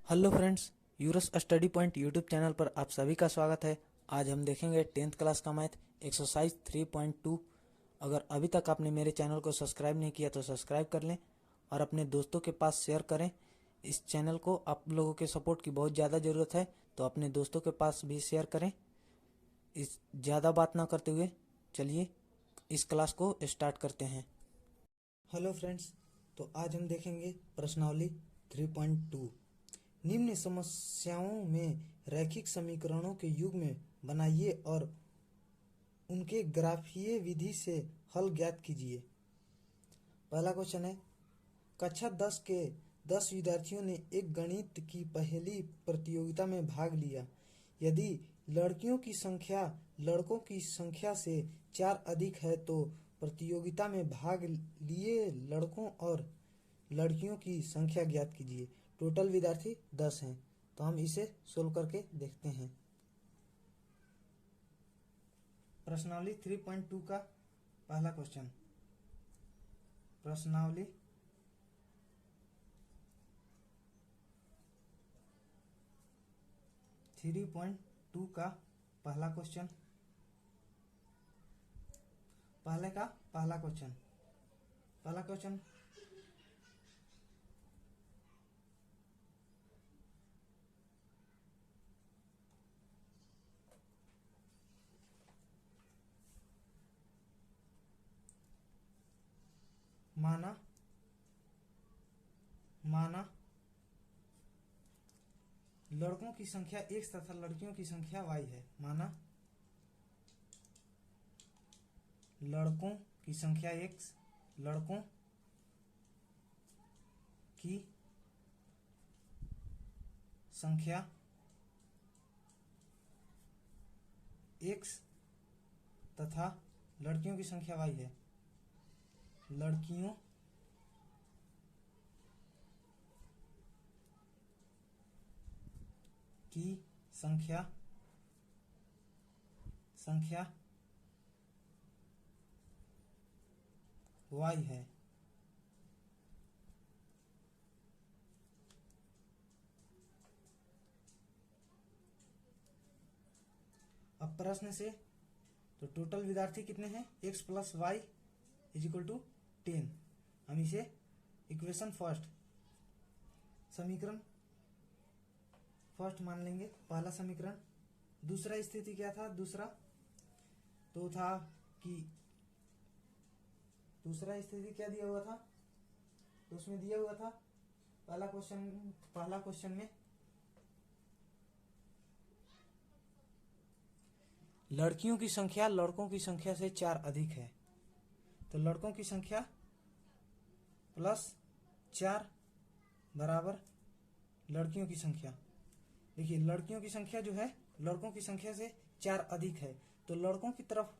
Hello friends, euros study point YouTube channel पर आप सभी का स्वागत है। आज हम देखेंगे 10th क्लास का मैथ एक्सरसाइज 3.2। अगर अभी तक आपने मेरे चैनल को सब्सक्राइब नहीं किया तो सब्सक्राइब कर लें और अपने दोस्तों के पास शेयर करें। इस चैनल को आप लोगों के सपोर्ट की बहुत ज़्यादा ज़रूरत है, तो अपने दोस्तों के पास भी शेयर करें। इस ज़्यादा बात ना करते हुए चलिए इस क्लास को स्टार्ट करते हैं। हेलो फ्रेंड्स, तो आज हम देखेंगे प्रश्नावली 3.2। निम्न समस्याओं में रैखिक समीकरणों के युग्म बनाइए और उनके ग्राफीय विधि से हल ज्ञात कीजिए। पहला क्वेश्चन है, कक्षा 10 के 10 विद्यार्थियों ने एक गणित की पहेली प्रतियोगिता में भाग लिया। यदि लड़कियों की संख्या लड़कों की संख्या से 4 अधिक है तो प्रतियोगिता में भाग लिए लड़कों और लड़कियों की संख्या ज्ञात कीजिए। टोटल विद्यार्थी 10 हैं, तो हम इसे सोल्व करके देखते हैं। प्रश्नावली 3.2 का पहला क्वेश्चन। प्रश्नावली 3.2 का पहला क्वेश्चन। पहला क्वेश्चन माना लड़कों की संख्या x तथा लड़कियों की संख्या y है। माना लड़कों की संख्या x, लड़कों की संख्या x तथा लड़कियों की संख्या y है। लड़कियों की संख्या y है। अब प्रश्न से तो टोटल विद्यार्थी कितने हैं? x plus Y is equal to 10। हम इसे इक्वेशन समीकरण फर्स्ट मान लेंगे, पहला समीकरण। दूसरा स्थिति क्या था? दूसरा स्थिति क्या दिया हुआ था? तो उसमें दिया हुआ था पहला क्वेश्चन में लड़कियों की संख्या लड़कों की संख्या से 4 अधिक है, तो लड़कों की संख्या प्लस 4 बराबर लड़कियों की संख्या। देखिए, लड़कियों की संख्या जो है लड़कों की संख्या से 4 अधिक है, तो लड़कों की तरफ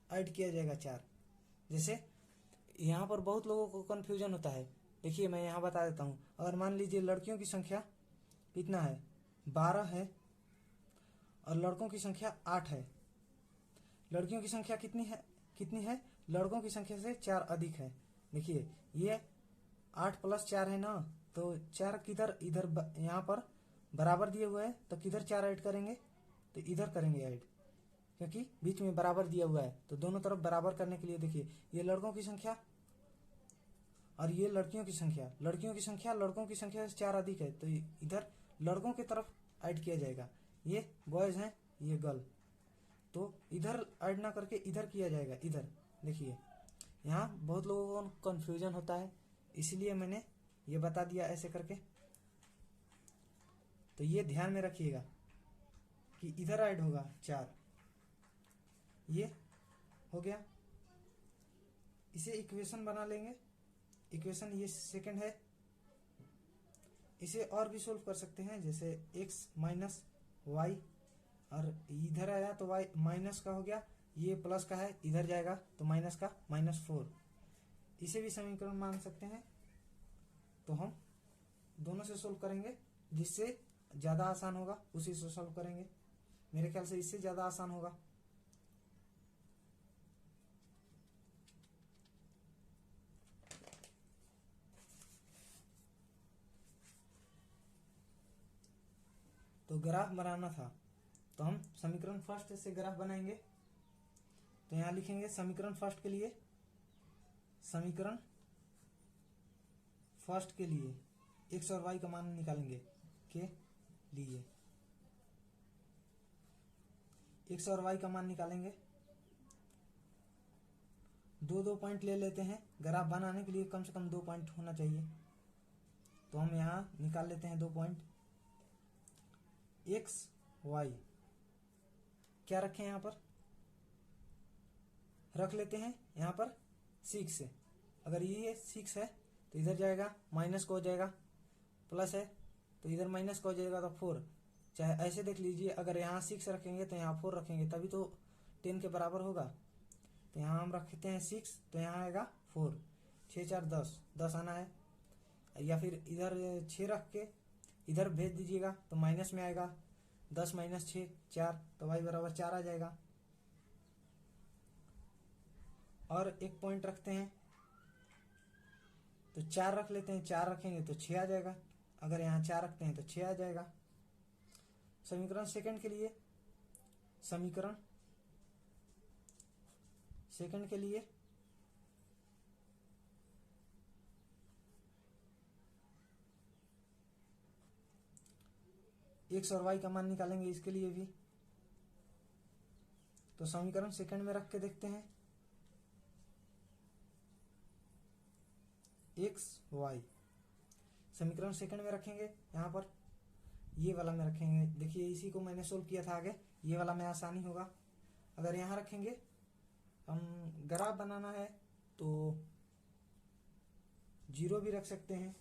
ऐड किया जाएगा 4। जैसे यहाँ पर बहुत लोगों को कंफ्यूजन होता है। देखिए, मैं यहाँ बता देता हूँ। अगर मान लीजिए लड़कियों की संख्या कितना है? 12 है और लड़कों की संख्या 8 है। लड़कियों की संख्या कितनी है? लड़कों की संख्या से 4 अधिक है। देखिए, ये 8 प्लस 4 है ना, तो 4 किधर? इधर यहाँ पर बराबर दिए हुए है, तो किधर 4 ऐड करेंगे? तो इधर करेंगे ऐड, क्योंकि बीच में बराबर दिया हुआ है। तो दोनों तरफ बराबर करने के लिए देखिए, ये लड़कों की संख्या और ये लड़कियों की संख्या लड़कों की संख्या से 4 अधिक है, तो इधर लड़कों की तरफ ऐड किया जाएगा। ये बॉयज हैं, ये गर्ल, तो इधर ऐड ना करके इधर किया जाएगा। इधर देखिए, यहाँ बहुत लोगों को कंफ्यूजन होता है, इसलिए मैंने ये बता दिया ऐसे करके। तो ये ध्यान में रखिएगा कि इधर ऐड होगा 4। ये हो गया। इसे इक्वेशन बना लेंगे। इक्वेशन ये सेकंड है। इसे और भी सोल्व कर सकते हैं, जैसे x माइनस वाई, और इधर आया तो y माइनस का हो गया, ये प्लस का है, इधर जाएगा तो माइनस का -4। इसे भी समीकरण मान सकते हैं। तो हम दोनों से सोल्व करेंगे, जिससे ज़्यादा आसान होगा उसी से सोल्व करेंगे। मेरे ख्याल से इससे ज़्यादा आसान होगा। तो ग्राफ बनाना था, तो हम समीकरण फर्स्ट से ग्राफ बनाएंगे। तो यहाँ लिखेंगे समीकरण फर्स्ट के लिए, समीकरण फर्स्ट के लिए एक्स और वाई का मान निकालेंगे के लिए, एक्स और वाई का मान निकालेंगे। दो पॉइंट ले लेते हैं, ग्राफ बनाने के लिए कम से कम 2 पॉइंट होना चाहिए। तो हम यहाँ निकाल लेते हैं 2 पॉइंट। एक्स वाई क्या रखें, यहाँ पर रख लेते हैं यहाँ पर 6 है। अगर ये 6 है तो इधर जाएगा माइनस का हो जाएगा, प्लस है तो इधर माइनस का हो जाएगा तो 4। चाहे ऐसे देख लीजिए, अगर यहाँ 6 रखेंगे तो यहाँ 4 रखेंगे तभी तो 10 के बराबर होगा। तो यहाँ हम रखते हैं 6, तो यहाँ आएगा 4। 6 4 10 आना है, या फिर इधर 6 रख के इधर भेज दीजिएगा तो माइनस में आएगा। 10 - 6 4, तो y बराबर 4 आ जाएगा। और एक पॉइंट रखते हैं तो 4 रख लेते हैं, 4 रखेंगे तो 6 आ जाएगा। अगर यहाँ 4 रखते हैं तो 6 आ जाएगा। समीकरण सेकंड के लिए, समीकरण सेकंड के लिए एक्स और वाई का मान निकालेंगे, इसके लिए भी। तो समीकरण सेकंड में रख के देखते हैं, एक्स वाई समीकरण सेकंड में रखेंगे। यहाँ पर ये वाला में रखेंगे, देखिए इसी को मैंने सोल्व किया था आगे, ये वाला में आसानी होगा। अगर यहाँ रखेंगे, हम ग्राफ बनाना है तो 0 भी रख सकते हैं,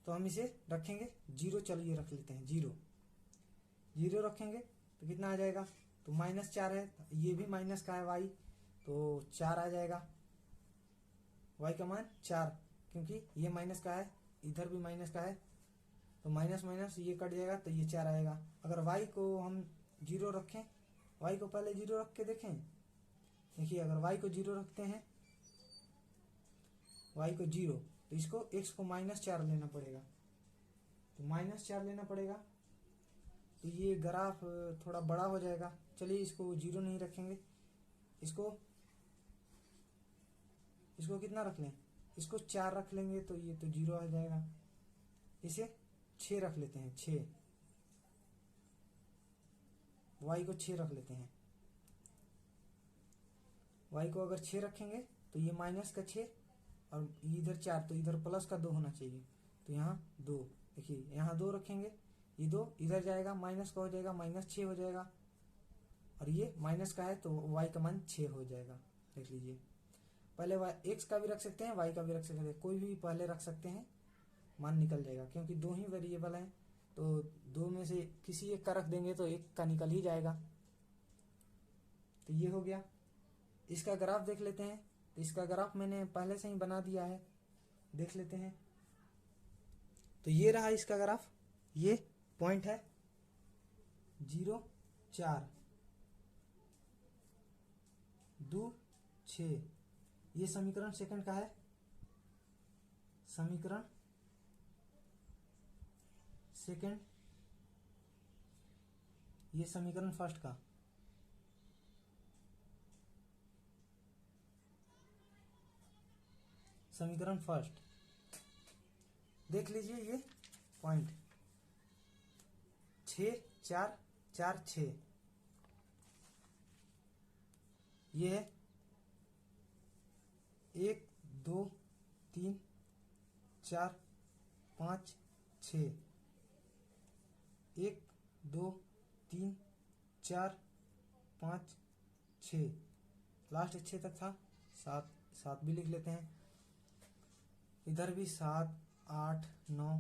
तो हम इसे रखेंगे 0। चलिए रख लेते हैं 0 रखेंगे तो कितना आ जाएगा, तो -4 है, ये भी माइनस का है y, तो 4 आ जाएगा। y का मान 4, क्योंकि ये माइनस का है, इधर भी माइनस का है, तो माइनस माइनस ये कट जाएगा तो ये 4 आएगा। अगर y को हम 0 रखें, y को पहले 0 रख के देखें। देखिए अगर y को 0 रखते हैं, y को 0, तो इसको x को -4 लेना पड़ेगा, तो -4 लेना पड़ेगा। तो ये ग्राफ थोड़ा बड़ा हो जाएगा। चलिए इसको 0 नहीं रखेंगे, इसको कितना रख लें, इसको 4 रख लेंगे तो ये तो 0 आ जाएगा। इसे 6 रख लेते हैं, 6 y को 6 रख लेते हैं। y को अगर 6 रखेंगे तो ये माइनस का 6 और इधर 4, तो इधर प्लस का 2 होना चाहिए, तो यहाँ 2। देखिए यहाँ 2 रखेंगे, ये 2 इधर जाएगा, माइनस का हो जाएगा, -6 हो जाएगा, और ये माइनस का है तो y का मान 6 हो जाएगा। देख लीजिए, पहले x का भी रख सकते हैं, y का भी रख सकते हैं, कोई भी पहले रख सकते हैं, मान निकल जाएगा। क्योंकि 2 ही वेरिएबल हैं, तो 2 में से किसी एक का रख देंगे तो एक का निकल ही जाएगा। तो ये हो गया। इसका ग्राफ देख लेते हैं। तो इसका ग्राफ मैंने पहले से ही बना दिया है, देख लेते हैं। तो ये रहा इसका ग्राफ, ये पॉइंट है 0 4 2 6। ये समीकरण सेकंड का है, समीकरण सेकंड, ये समीकरण फर्स्ट का। समीकरण फर्स्ट देख लीजिए, ये पॉइंट 6 4 4 6, ये है 1 2 3 4 5 6, 1 2 3 4 5 6, लास्ट 6 तक था। 7 भी लिख लेते हैं, इधर भी 7 8 9,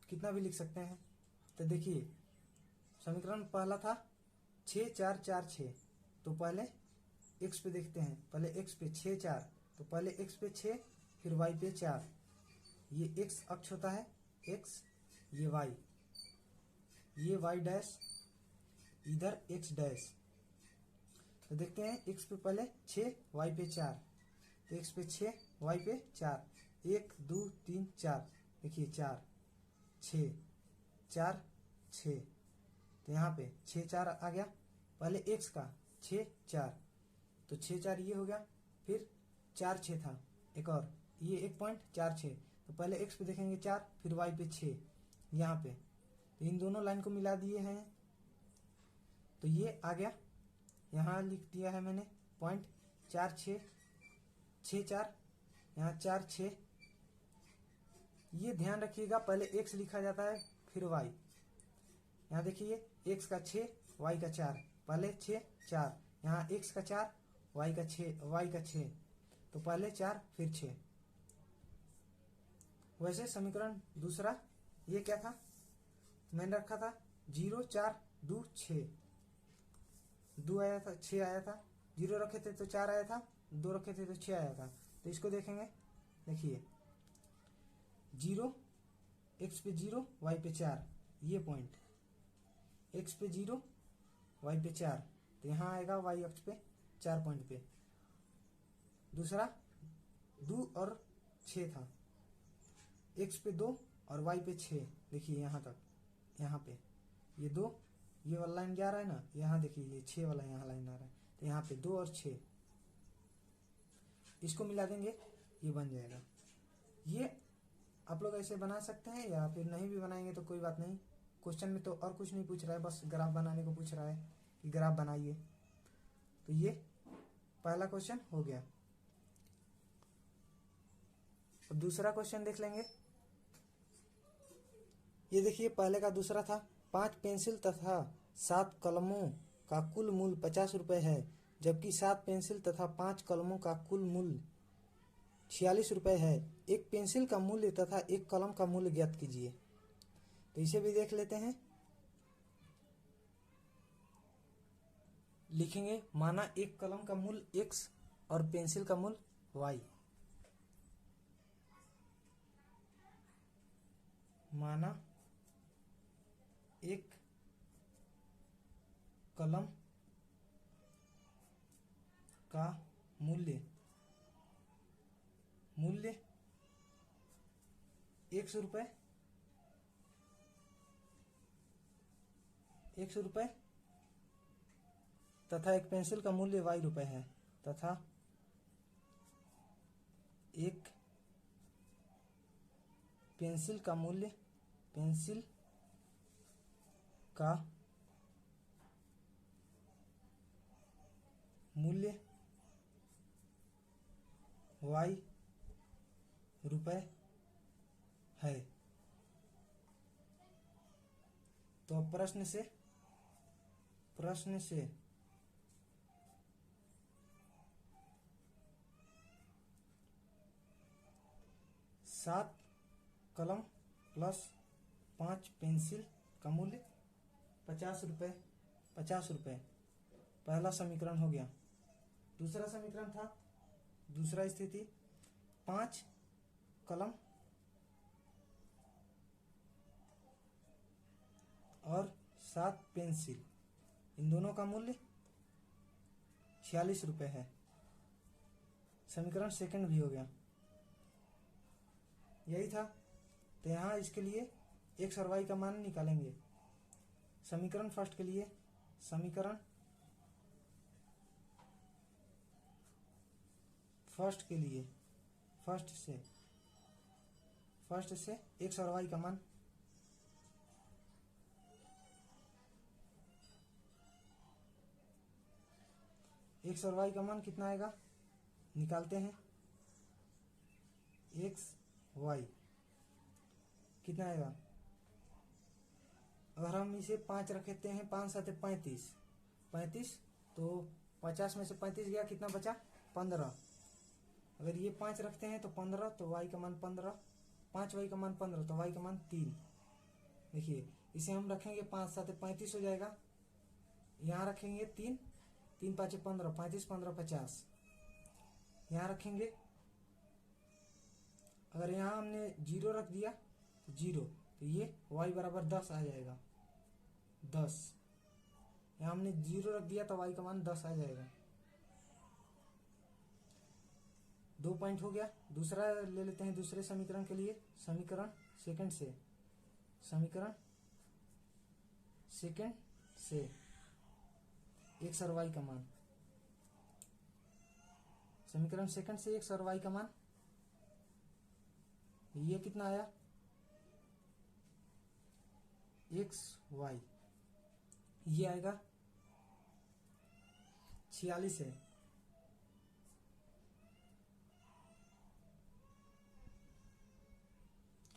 कितना भी लिख सकते हैं। तो देखिए समीकरण पहला था 6 4 4 6, तो पहले x पे देखते हैं, पहले x पे 6 4, तो पहले x पे 6 फिर y पे 4, ये x अक्ष होता है x, ये y, ये y डैश, इधर x डैश। तो देखते हैं x पे पहले 6 y पे 4, तो x पे 6 y पे 4, 1 2 3 4, देखिए 4 6 4 6। तो यहाँ पे 6 4 आ गया, पहले x का 6 4, तो 6 4 ये हो गया, फिर 4 6 था एक और, ये 1.46, तो पहले x पे देखेंगे 4, फिर y पे 6 यहाँ पे, तो इन दोनों लाइन को मिला दिए हैं, तो ये आ गया, यहाँ लिख दिया है मैंने 0.4664, यहाँ 4 6। ये ध्यान रखिएगा, पहले x लिखा जाता है फिर y। यहाँ देखिए x का 6 y का 4, पहले 6 4, यहाँ x का 4 y का 6, तो पहले 4 फिर 6। वैसे समीकरण दूसरा ये क्या था, मैंने रखा था 0 4 2 6, 2 आया था, 6 आया था, 0 रखे थे तो 4 आया था, 2 रखे थे तो 6 आया था। तो इसको देखेंगे, देखिए 0 x पे 0 y पे 4, ये पॉइंट x पे 0 y पे 4, तो यहाँ आएगा y अक्ष पे 4 पॉइंट पे। दूसरा 2 और 6 था, x पे 2 और y पे 6, देखिए यहाँ तक, यहाँ पे ये 2, ये वाला लाइन जा रहा है ना, यहाँ देखिए ये 6 वाला यहाँ लाइन आ रहा है, तो यहाँ पे 2 और 6, इसको मिला देंगे, ये बन जाएगा। ये आप लोग ऐसे बना सकते हैं, या फिर नहीं भी बनाएंगे तो कोई बात नहीं। क्वेश्चन में तो और कुछ नहीं पूछ रहा है, बस ग्राफ बनाने को पूछ रहा है कि ग्राफ बनाइए। तो ये पहला क्वेश्चन हो गया। अब दूसरा क्वेश्चन देख लेंगे। ये देखिए पहले का दूसरा था, 5 पेंसिल तथा 7 कलमों का कुल मूल्य 50 रुपये है, जबकि 7 पेंसिल तथा 5 कलमों का कुल मूल्य 46 रुपये है। एक पेंसिल का मूल्य तथा एक कलम का मूल्य ज्ञात कीजिए। तो इसे भी देख लेते हैं। लिखेंगे, माना एक कलम का मूल्य x और पेंसिल का मूल्य y। माना एक कलम का मूल्य 100 रुपये, 100 रुपये, तथा एक पेंसिल का मूल्य y रुपये है, तथा एक पेंसिल का मूल्य y रुपये है। तो प्रश्न से 7 कलम प्लस 5 पेंसिल का मूल्य 50 रुपये, पहला समीकरण हो गया। दूसरा समीकरण था, दूसरा स्थिति 5 कलम और 7 पेंसिल, इन दोनों का मूल्य 46 रुपये है। समीकरण सेकंड भी हो गया, यही था। तो यहाँ इसके लिए x और y का मान निकालेंगे। समीकरण फर्स्ट के लिए, समीकरण फर्स्ट के लिए फर्स्ट से x और y का मान x और y का मान कितना आएगा, निकालते हैं। x y कितना आएगा, अगर हम इसे 5 रखते हैं, 5 7 35, तो 50 में से 35 गया, कितना बचा 15। अगर ये 5 रखते हैं तो 15, तो y का मान 15, 5y का मान 15, तो y का मान 3। देखिए इसे हम रखेंगे, 5 7 35 हो जाएगा, यहाँ रखेंगे 3 3 5 15, 35 15 50, यहाँ रखेंगे। अगर यहाँ हमने 0 रख दिया तो 0, तो ये y बराबर 10 आ जाएगा, 10। यहाँ हमने 0 रख दिया तो y का मान 10 आ जाएगा। 2 पॉइंट हो गया। दूसरा ले लेते हैं, दूसरे समीकरण के लिए, समीकरण सेकंड से, समीकरण सेकंड से x और y का मान, समीकरण सेकंड से x और y का मान, ये कितना आया x y, ये आएगा 46 है।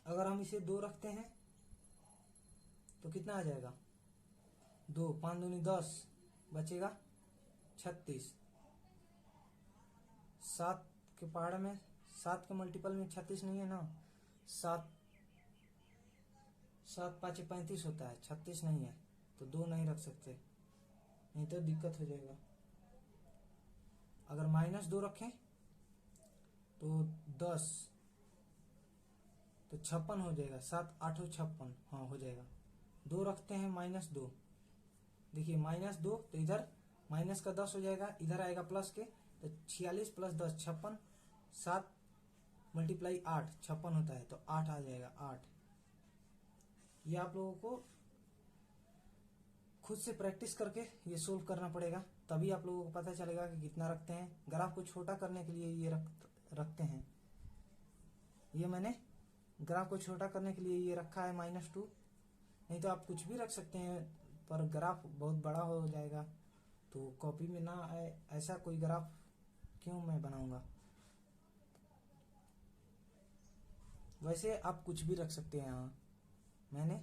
अगर हम इसे 2 रखते हैं तो कितना आ जाएगा 2, 5 दूनी 10, बचेगा 36। 7 के पहाड़ में 7 के मल्टीपल में 36 नहीं है ना, 7 5 35 होता है, 36 नहीं है, तो 2 नहीं रख सकते, नहीं तो दिक्कत हो जाएगा। अगर -2 रखें तो 10, तो 56 हो जाएगा, 7 8 56, हाँ हो जाएगा। 2 रखते हैं -2, देखिए -2 तो इधर माइनस का 10 हो जाएगा, इधर आएगा प्लस के, तो 46 + 10 56, 7 × 8 56 होता है, तो 8 आ जाएगा 8। ये आप लोगों को खुद से प्रैक्टिस करके ये सोल्व करना पड़ेगा, तभी आप लोगों को पता चलेगा कि कितना रखते हैं। ग्राफ को छोटा करने के लिए ये रखते हैं। ये मैंने ग्राफ को छोटा करने के लिए ये रखा है -2, नहीं तो आप कुछ भी रख सकते हैं, पर ग्राफ बहुत बड़ा हो जाएगा तो कॉपी में ना आए, ऐसा कोई ग्राफ क्यों मैं बनाऊंगा। वैसे आप कुछ भी रख सकते हैं। यहाँ मैंने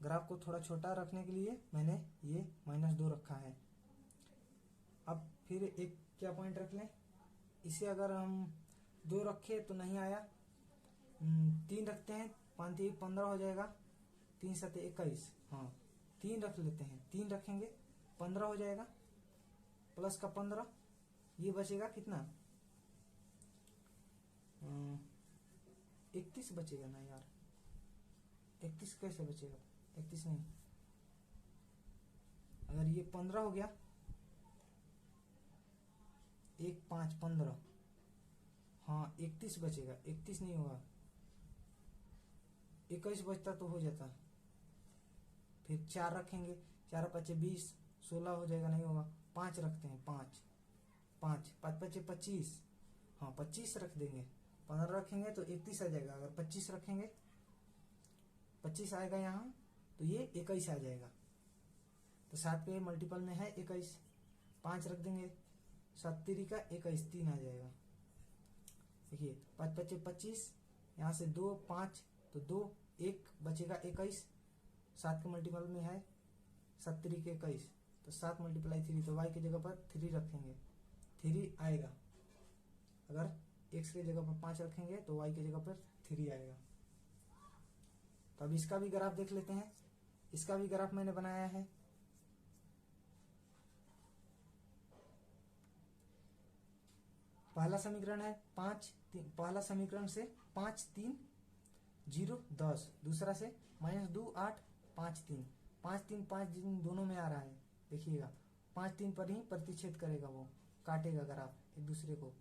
ग्राफ को थोड़ा छोटा रखने के लिए मैंने ये -2 रखा है। अब फिर एक क्या पॉइंट रख लें, इसे अगर हम 2 रखे तो नहीं आया, 3 रखते हैं, 5 × 3 = 15 हो जाएगा, 3 × 7 = 21, हाँ 3 रख लेते हैं, 3 रखेंगे 15 हो जाएगा, प्लस का 15, ये बचेगा कितना 31 बचेगा ना यार, 31 कैसे बचेगा, 31 नहीं, अगर ये 15 हो गया, 1 5 15, हाँ 31 बचेगा, 31 नहीं होगा, 21 बचता तो हो जाता। फिर 4 रखेंगे, 4 × 5 = 20, 16 हो जाएगा, नहीं होगा, 5 रखते हैं, 5 5 5 5 = 25, हाँ 25 रख देंगे, 15 रखेंगे तो 31 आ जाएगा, अगर 25 रखेंगे 25 आएगा यहाँ, तो ये 21 आ जाएगा, तो 7 के मल्टीपल में है 21, 5 रख देंगे, 7 × 3 = 21, 3 आ जाएगा। देखिए 5 5 = 25, यहाँ से 2 5, तो 2 1 बचेगा 21, 7 के मल्टीपल में है 7 × 3 = 21, तो 7 × 3, तो y की जगह पर 3 रखेंगे, 3 आएगा। अगर x की जगह पर 5 रखेंगे तो y की जगह पर 3 आएगा। तो अब इसका भी ग्राफ देख लेते हैं, इसका भी ग्राफ मैंने बनाया है। पहला समीकरण है 5 3, पहला समीकरण से 5 3 0 10, दूसरा से -2 8 5 3, 5 3 5 दिन दोनों में आ रहा है, देखिएगा 5 3 पर ही प्रतिच्छेद करेगा, वो काटेगा ग्राफ एक दूसरे को,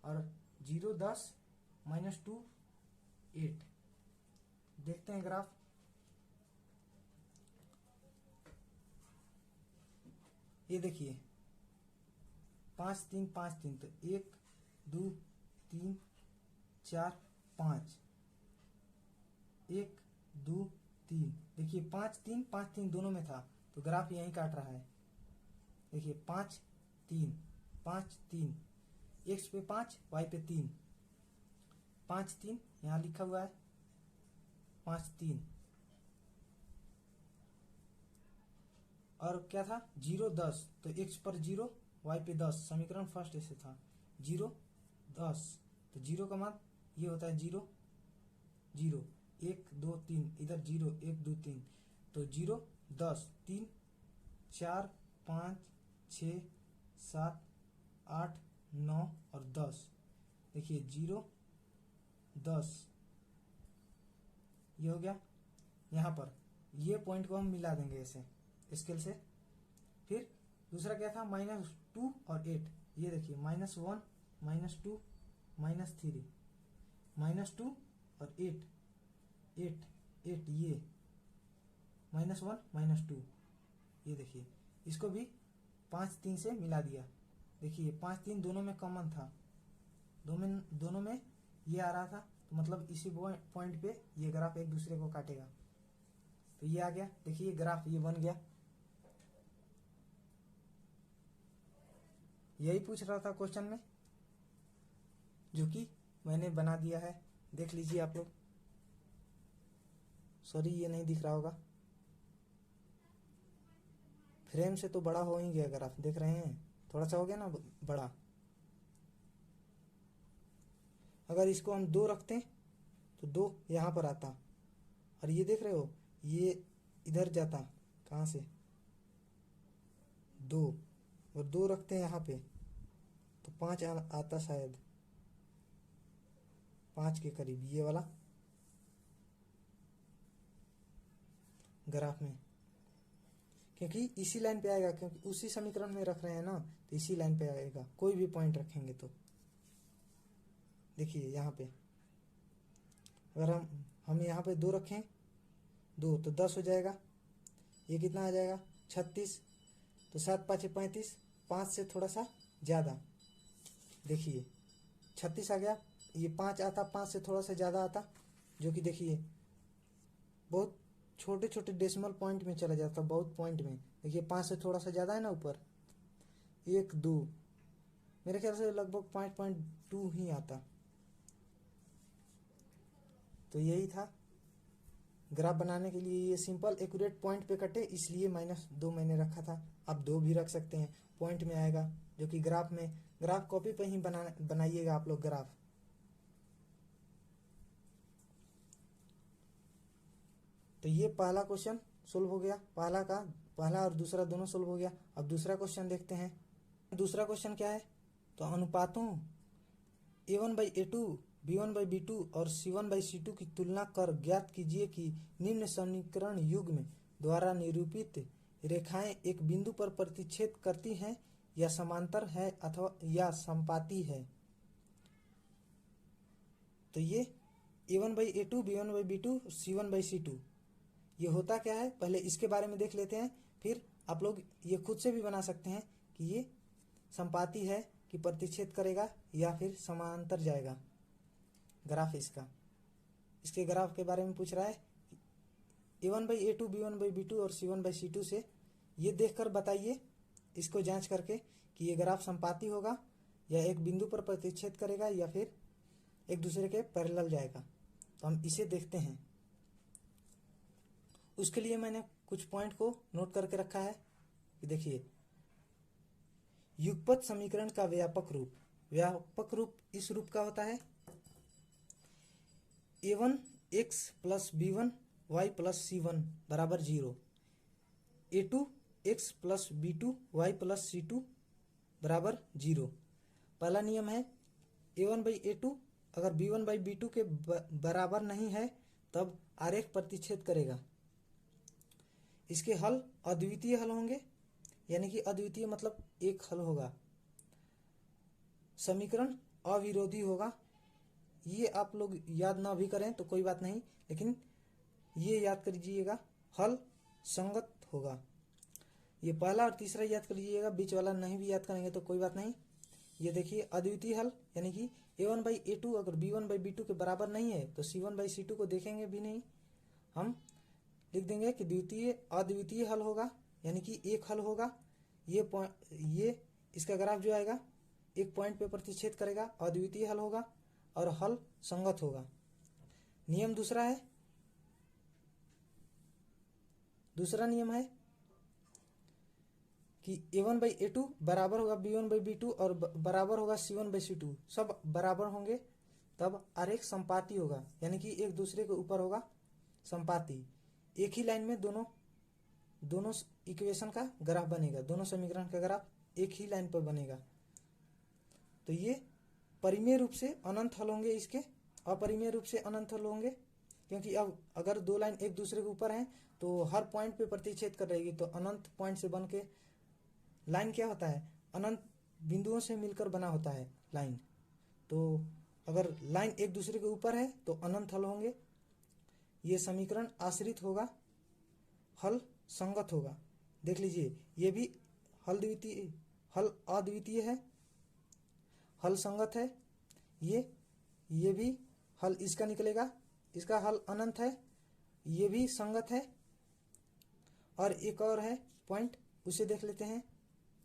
और 0 10 -2 8, देखते हैं ग्राफ। ये देखिए 5 3 5 3, तो 1 2 3 4 5, 1 2 3, देखिए 5 3 5 3 दोनों में था, तो ग्राफ यहीं काट रहा है। देखिए 5 3 5 3, x पे 5 y पे 3, 5 3 यहाँ लिखा हुआ है 5 3, और क्या था 0 10, तो x पर 0 y पे 10, समीकरण फर्स्ट ऐसे था 0 10, तो 0 का मान ये होता है 0 0 1 2 3, इधर 0 1 2 3, तो 0 10 3 4 5 6 7 8 9 और 10, देखिए 0 10, ये हो गया। यहाँ पर ये पॉइंट को हम मिला देंगे ऐसे स्केल से। फिर दूसरा क्या था -2 और 8, ये देखिए -1 -2 -3, -2 और 8 8 8, ये -1 -2, ये देखिए इसको भी 5 3 से मिला दिया। देखिए 5 3 दोनों में कॉमन था, दोनों में ये आ रहा था, तो मतलब इसी पॉइंट पे ये ग्राफ एक दूसरे को काटेगा। तो ये आ गया, देखिए ग्राफ ये बन गया। यही पूछ रहा था क्वेश्चन में, जो कि मैंने बना दिया है, देख लीजिए आप लोग। सॉरी ये नहीं दिख रहा होगा, फ्रेम से तो बड़ा हो ही गया ग्राफ, देख रहे हैं थोड़ा सा हो गया ना बड़ा। अगर इसको हम 2 रखते तो 2 यहाँ पर आता, और ये देख रहे हो ये इधर जाता, कहाँ से 2, और 2 रखते हैं यहाँ पे तो 5 आता शायद, 5 के करीब ये वाला ग्राफ में, क्योंकि इसी लाइन पे आएगा, क्योंकि उसी समीकरण में रख रहे हैं ना, तो इसी लाइन पे आएगा कोई भी पॉइंट रखेंगे तो। देखिए यहाँ पे अगर हम यहाँ पे 2 रखें, 2 तो 10 हो जाएगा, ये कितना आ जाएगा 36, तो 7 5 35, 5 से थोड़ा सा ज़्यादा, देखिए 36 आ गया, ये 5 आता, 5 से थोड़ा सा ज़्यादा आता, जो कि देखिए बहुत छोटे छोटे डेसिमल पॉइंट में चला जाता, बहुत पॉइंट में। देखिए 5 से थोड़ा सा ज़्यादा है ना ऊपर, 1 2, मेरे ख्याल से लगभग 5.2 ही आता। तो यही था ग्राफ बनाने के लिए, ये सिंपल एक्यूरेट पॉइंट पे कटे, इसलिए -2 मैंने रखा था। आप 2 भी रख सकते हैं, पॉइंट में आएगा, जो कि ग्राफ कॉपी पे ही बनाइएगा आप लोग ग्राफ। तो ये पहला क्वेश्चन सोल्व हो गया, पहला और दूसरा दोनों सोल्व हो गया। अब दूसरा क्वेश्चन देखते हैं। दूसरा क्वेश्चन क्या है, तो अनुपातों A1/A2, B1/B2 और C1/C2 की तुलना कर ज्ञात कीजिए कि निम्न समीकरण युग्म द्वारा निरूपित रेखाएं एक बिंदु पर प्रतिच्छेद करती हैं या समांतर है अथवा या समपाती है। तो ये A1/A2, B1/B2, C1/C2 ये होता क्या है, पहले इसके बारे में देख लेते हैं, फिर आप लोग ये खुद से भी बना सकते हैं कि ये समपाती है कि प्रतिच्छेद करेगा या फिर समांतर जाएगा ग्राफ इसका। इसके ग्राफ के बारे में पूछ रहा है, A1/A2, B1/B2 और C1/C2 से ये देखकर बताइए, इसको जांच करके, कि ये ग्राफ समपाती होगा या एक बिंदु पर प्रतिच्छेद करेगा या फिर एक दूसरे के पैरेलल जाएगा। तो हम इसे देखते हैं। उसके लिए मैंने कुछ पॉइंट को नोट करके रखा है कि देखिए, युगपत समीकरण का व्यापक रूप इस रूप का होता है, A1x + B1y + C1 = 0, A2x + B2y + C2 = 0। पहला नियम है A1/A2 अगर B1/B2 के बराबर नहीं है तब आरेख प्रतिच्छेद करेगा। इसके हल अद्वितीय हल होंगे, यानी कि अद्वितीय मतलब एक हल होगा। समीकरण अविरोधी होगा। ये आप लोग याद ना भी करें तो कोई बात नहीं, लेकिन ये याद कर लीजिएगा, हल संगत होगा। ये पहला और तीसरा याद कर लीजिएगा, बीच वाला नहीं भी याद करेंगे तो कोई बात नहीं। ये देखिए अद्वितीय हल, यानी कि A1/A2 अगर B1/B2 के बराबर नहीं है तो C1/C2 को देखेंगे भी नहीं, हम लिख देंगे कि अद्वितीय हल होगा, यानी कि एक हल होगा। ये इसका ग्राफ जो आएगा एक पॉइंट पे प्रतिच्छेद करेगा, अद्वितीय हल होगा और हल संगत होगा। नियम दूसरा नियम है कि A1/A2 बराबर होगा B1/B2 और बराबर होगा C1/C2, सब बराबर होंगे तब आरेख समपाती होगा, यानी कि एक दूसरे के ऊपर होगा समपाती। एक ही लाइन में दोनों इक्वेशन का ग्राफ बनेगा, दोनों समीकरण का ग्राफ एक ही लाइन पर बनेगा। तो ये परिमेय रूप से अनंत हल होंगे, इसके अपरिमेय रूप से अनंत हल होंगे, क्योंकि अब अगर 2 लाइन एक दूसरे के ऊपर हैं तो हर पॉइंट पे प्रतिच्छेद कर रहेगी, तो अनंत पॉइंट से बन के लाइन क्या होता है, अनंत बिंदुओं से मिलकर बना होता है लाइन। तो अगर लाइन एक दूसरे के ऊपर है तो अनंत हल होंगे। ये समीकरण आश्रित होगा, हल संगत होगा। देख लीजिए, ये भी हल द्वितीय, हल अद्वितीय है, हल संगत है। ये भी हल इसका निकलेगा, इसका हल अनंत है, ये भी संगत है। और एक और है पॉइंट, उसे देख लेते हैं।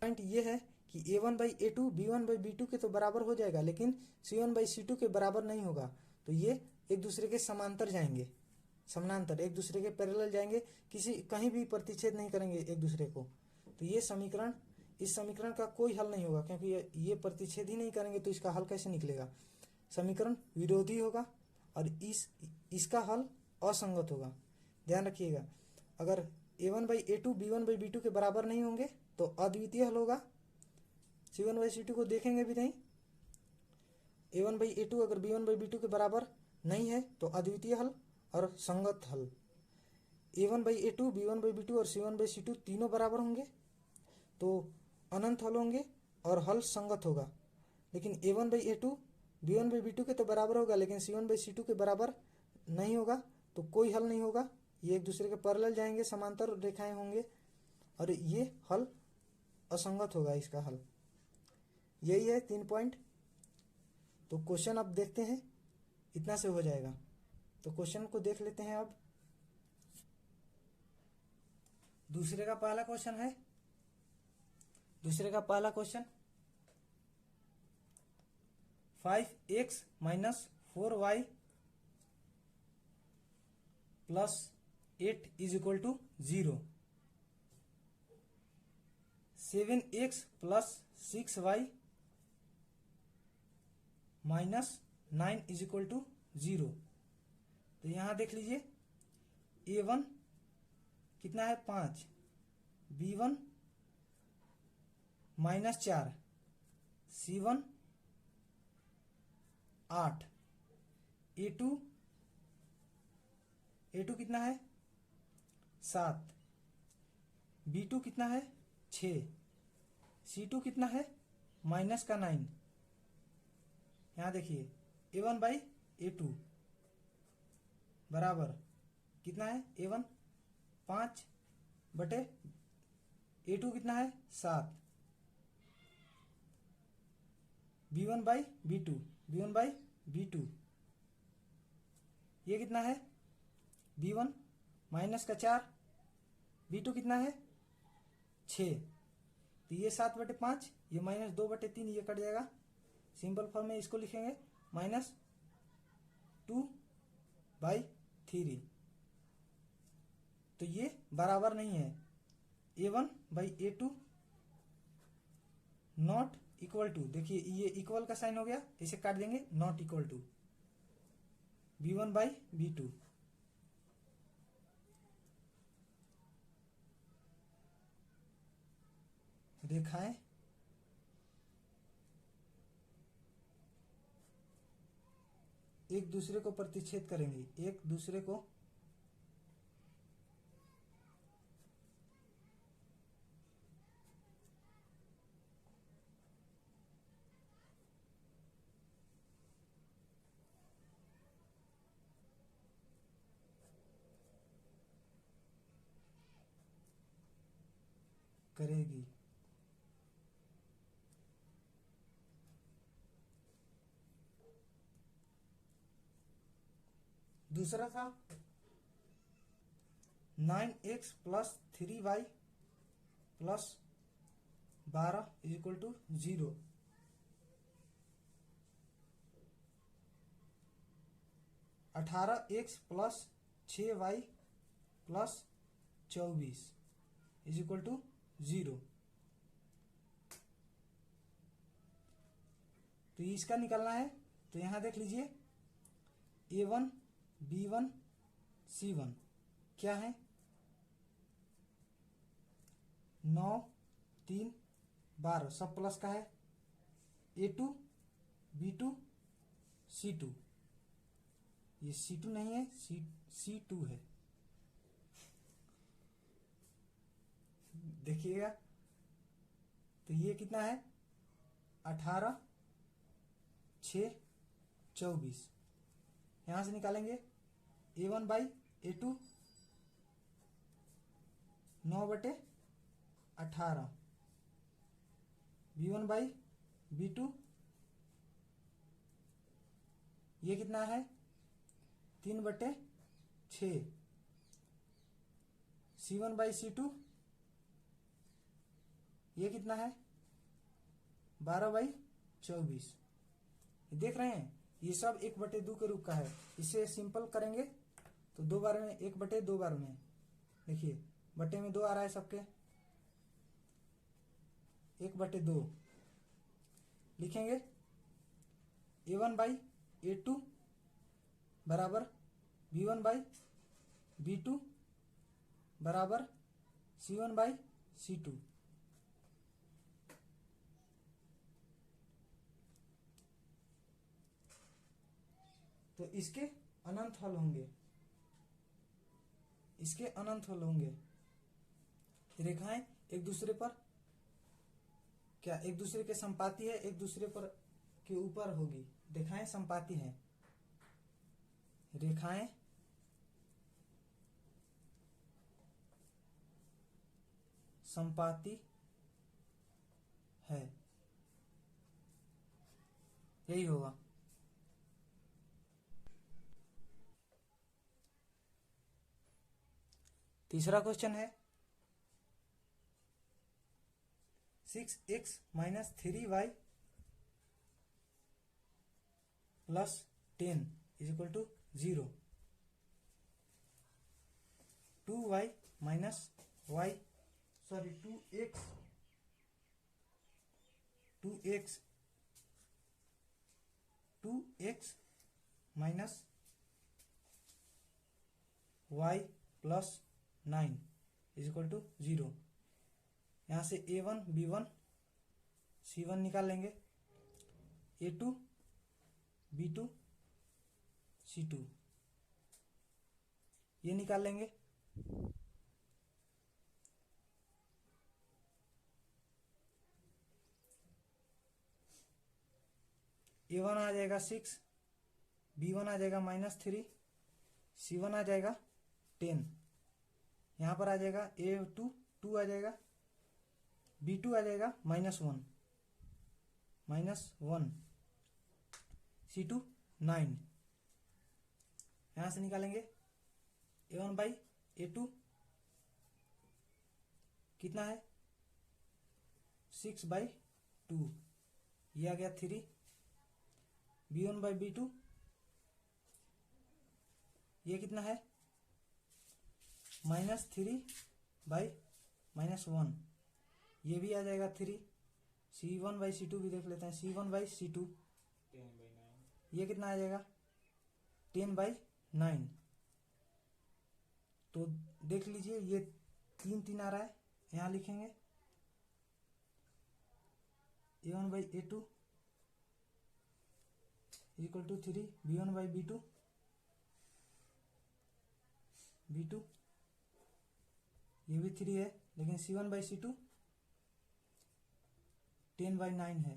पॉइंट ये है कि a1/a2 b1/b2 के तो बराबर हो जाएगा, लेकिन c1/c2 के बराबर नहीं होगा। तो ये एक दूसरे के समांतर जाएंगे, समानांतर, एक दूसरे के पैरेलल जाएंगे, कहीं भी प्रतिच्छेद नहीं करेंगे एक दूसरे को। तो ये समीकरण, इस समीकरण का कोई हल नहीं होगा, क्योंकि ये प्रतिच्छेद ही नहीं करेंगे, तो इसका हल कैसे निकलेगा। समीकरण विरोधी होगा और इसका हल असंगत होगा। ध्यान रखिएगा, अगर a1/a2 b1/b2 के बराबर नहीं होंगे तो अद्वितीय हल होगा। c1/c2 को देखेंगे भी नहीं। a1/a2 अगर b1/b2 के बराबर नहीं है तो अद्वितीय हल और संगत हल। a1/a2 b1/b2 और c1/c2 तीनों बराबर होंगे तो अनंत हल होंगे और हल संगत होगा। लेकिन a1/a2 b1/b2 के तो बराबर होगा, लेकिन c1/c2 के बराबर नहीं होगा, तो कोई हल नहीं होगा। ये एक दूसरे के पैरेलल जाएंगे, समांतर रेखाएं होंगे, और ये हल असंगत होगा, इसका हल। यही है 3 पॉइंट। तो क्वेश्चन अब देखते हैं, इतना से हो जाएगा। तो क्वेश्चन को देख लेते हैं अब। दूसरे का पहला क्वेश्चन है, दूसरे का पहला question 5x - 4y + 8 = 0, 7x + 6y - 9 = 0। तो यहां देख लीजिए, a1 कितना है 5, b1 -4, c1 8, a2 कितना है 7, b2 कितना है 6, c2 कितना है -9। यहां देखिए a1/a2 बराबर कितना है, a1 5/a2 कितना है 7, b1/b2 ये कितना है b1 -4, b2 कितना है 6। तो ये 7/5, ये -2/3, ये कट जाएगा। सिंपल फॉर्म में इसको लिखेंगे -2/3। तो ये बराबर नहीं है, a1/a2 नॉट इक्वल टू, देखिए ये इक्वल का साइन हो गया, इसे काट देंगे, नॉट इक्वल टू b1/b2। रेखाएं एक दूसरे को प्रतिच्छेद करेंगी, एक दूसरे को करेगी। दूसरा था 9x + 3y + 12 = 0, 18x + 6y + 24 = 0। तो इसका निकालना है। तो यहां देख लीजिए, a1 b1 c1 क्या है, 9 3 12, सब प्लस का है। a2 b2 c2, ये c2 नहीं है, c2 है, देखिएगा। तो ये कितना है 18 6 24। यहां से निकालेंगे a1/a2 9/18, V1/V2 ये कितना है 3/6, C1/C2 ये कितना है 12/24। देख रहे हैं ये सब 1/2 के रूप का है। इसे सिंपल करेंगे तो 2 बार में 1/2 बार में, देखिए बटे में 2 आ रहा है सबके, 1/2 लिखेंगे। A1/A2 बराबर V1/V2 बराबर C1/C2। तो इसके अनंत हल होंगे, इसके अनंत हल होंगे। रेखाएं एक दूसरे पर क्या एक दूसरे के संपाती है, एक दूसरे पर के ऊपर होगी। रेखाएं संपाती हैं, रेखाएं संपाती है, यही होगा। तीसरा क्वेश्चन है 6x - 3y + 10 = 0, 2x -y + 9 = 0। यहाँ से A1 B1 C1 निकाल लेंगे, A2 B2 C2 ये निकाल लेंगे। A1 आ जाएगा 6, B1 आ जाएगा -3, C1 आ जाएगा 10। यहाँ पर आ जाएगा A2 2 आ जाएगा, B2 आ जाएगा -1, C2 9। यहाँ से निकालेंगे A1/A2 कितना है 6/2, ये आ गया 3। B1/B2 ये कितना है -3/-1, ये भी आ जाएगा 3। C1/C2 भी देख लेते हैं, C1/C2 ये कितना आ जाएगा 10/9। तो देख लीजिए ये 3 आ रहा है, यहाँ लिखेंगे A1/A2 = 3, B1/B2 ये भी 3 है, लेकिन C1/C2 10/9 है।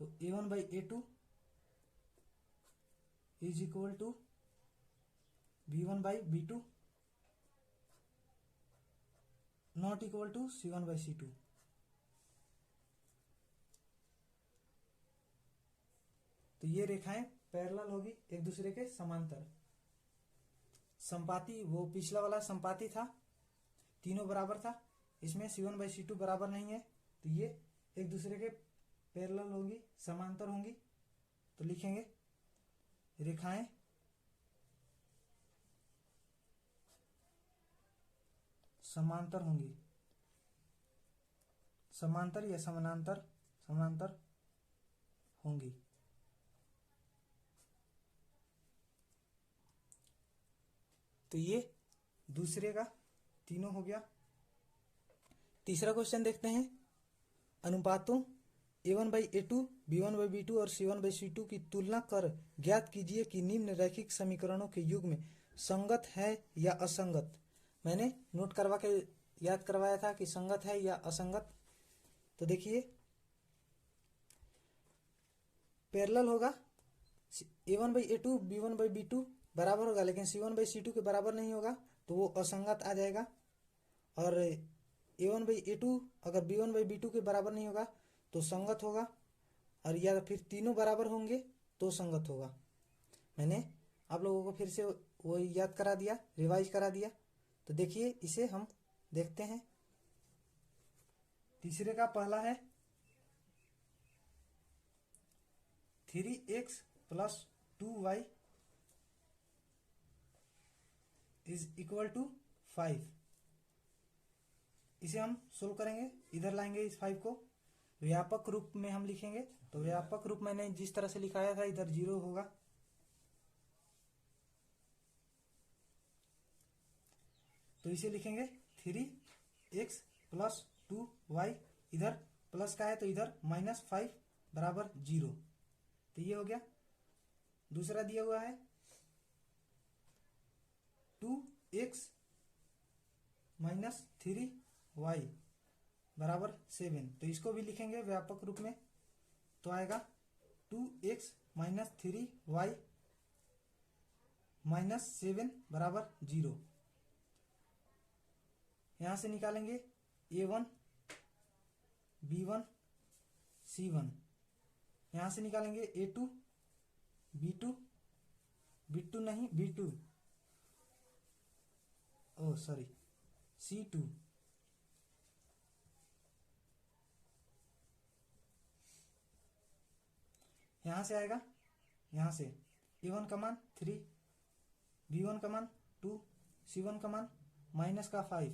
तो A1/A2 = B1/B2 not equal to C1/C2। तो ये रेखाएं पैरेलल होगी, एक दूसरे के समांतर। संपाती वो पिछला वाला संपाती था, तीनों बराबर था, इसमें C1/C2 बराबर नहीं है, तो ये एक दूसरे के पैरेलल होगी, समांतर होंगी। तो लिखेंगे रेखाएं समांतर होंगी, समांतर या समानांतर होंगी। तो ये दूसरे का तीनों हो गया। तीसरा क्वेश्चन देखते हैं, अनुपातों A1/A2 B1/B2 और C1/C2 की तुलना कर ज्ञात कीजिए कि निम्न रैखिक समीकरणों के युग्म संगत है या असंगत। मैंने नोट करवा के याद करवाया था कि संगत है या असंगत। तो देखिए पैरेलल होगा, A1/A2 B1/B2 बराबर होगा, लेकिन C1/C2 के बराबर नहीं होगा, तो वो असंगत आ जाएगा। और A1/A2 अगर B1/B2 के बराबर नहीं होगा तो संगत होगा, और या फिर तीनों बराबर होंगे तो संगत होगा। मैंने आप लोगों को फिर से वो याद करा दिया, रिवाइज करा दिया। तो देखिए इसे हम देखते हैं। तीसरे का पहला है 3x + 2y = 5। इसे हम सोल्व करेंगे, इधर लाएंगे इस 5 को, व्यापक रूप में हम लिखेंगे। तो व्यापक रूप मैंने जिस तरह से लिखाया था इधर 0 होगा, तो इसे लिखेंगे 3x + 2y, इधर प्लस का है तो इधर -5 = 0। तो ये हो गया। दूसरा दिया हुआ है 2x - 3y = 7, तो इसको भी लिखेंगे व्यापक रूप में। तो आएगा 2x - 3y - 7 = 0। यहां से निकालेंगे A1 B1 C1, यहां से निकालेंगे A2 B2 B2 नहीं B2 सॉरी C2, यहां से आएगा, यहां से A1 का मान 3, B1 का मान 2, C1 का मान -5,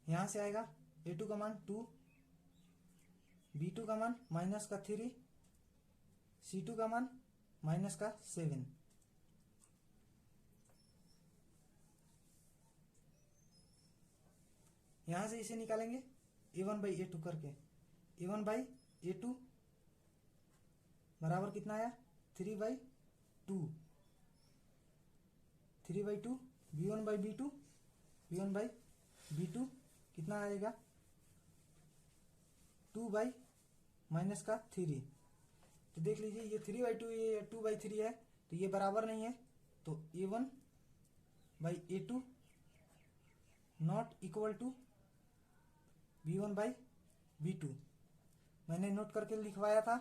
यहां से आएगा A2 का मान 2, B2 का मान -3, C2 का मान -7। यहां से इसे निकालेंगे A1/A2 करके। A1/A2 बराबर कितना आया 3/2, 3/2 B1/B2, B1/B2 कितना आएगा 2/-3। तो देख लीजिए ये 3/2 ये 2/3 है, तो ये बराबर नहीं है। तो A1/A2 not equal to B1/B2। मैंने नोट करके लिखवाया था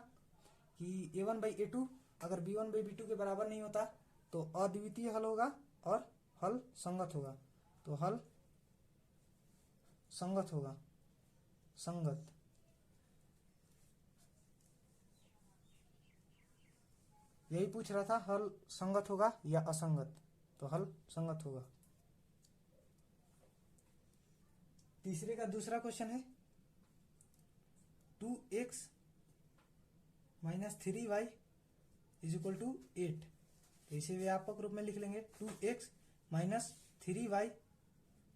कि A1/A2 अगर B1/B2 के बराबर नहीं होता तो अद्वितीय हल होगा और हल संगत होगा। तो हल संगत होगा, संगत। यही पूछ रहा था, हल संगत होगा या असंगत, तो हल संगत होगा। तीसरे का दूसरा क्वेश्चन है 2x - 3y = 8। तो इसे व्यापक रूप में लिख लेंगे 2x - 3y -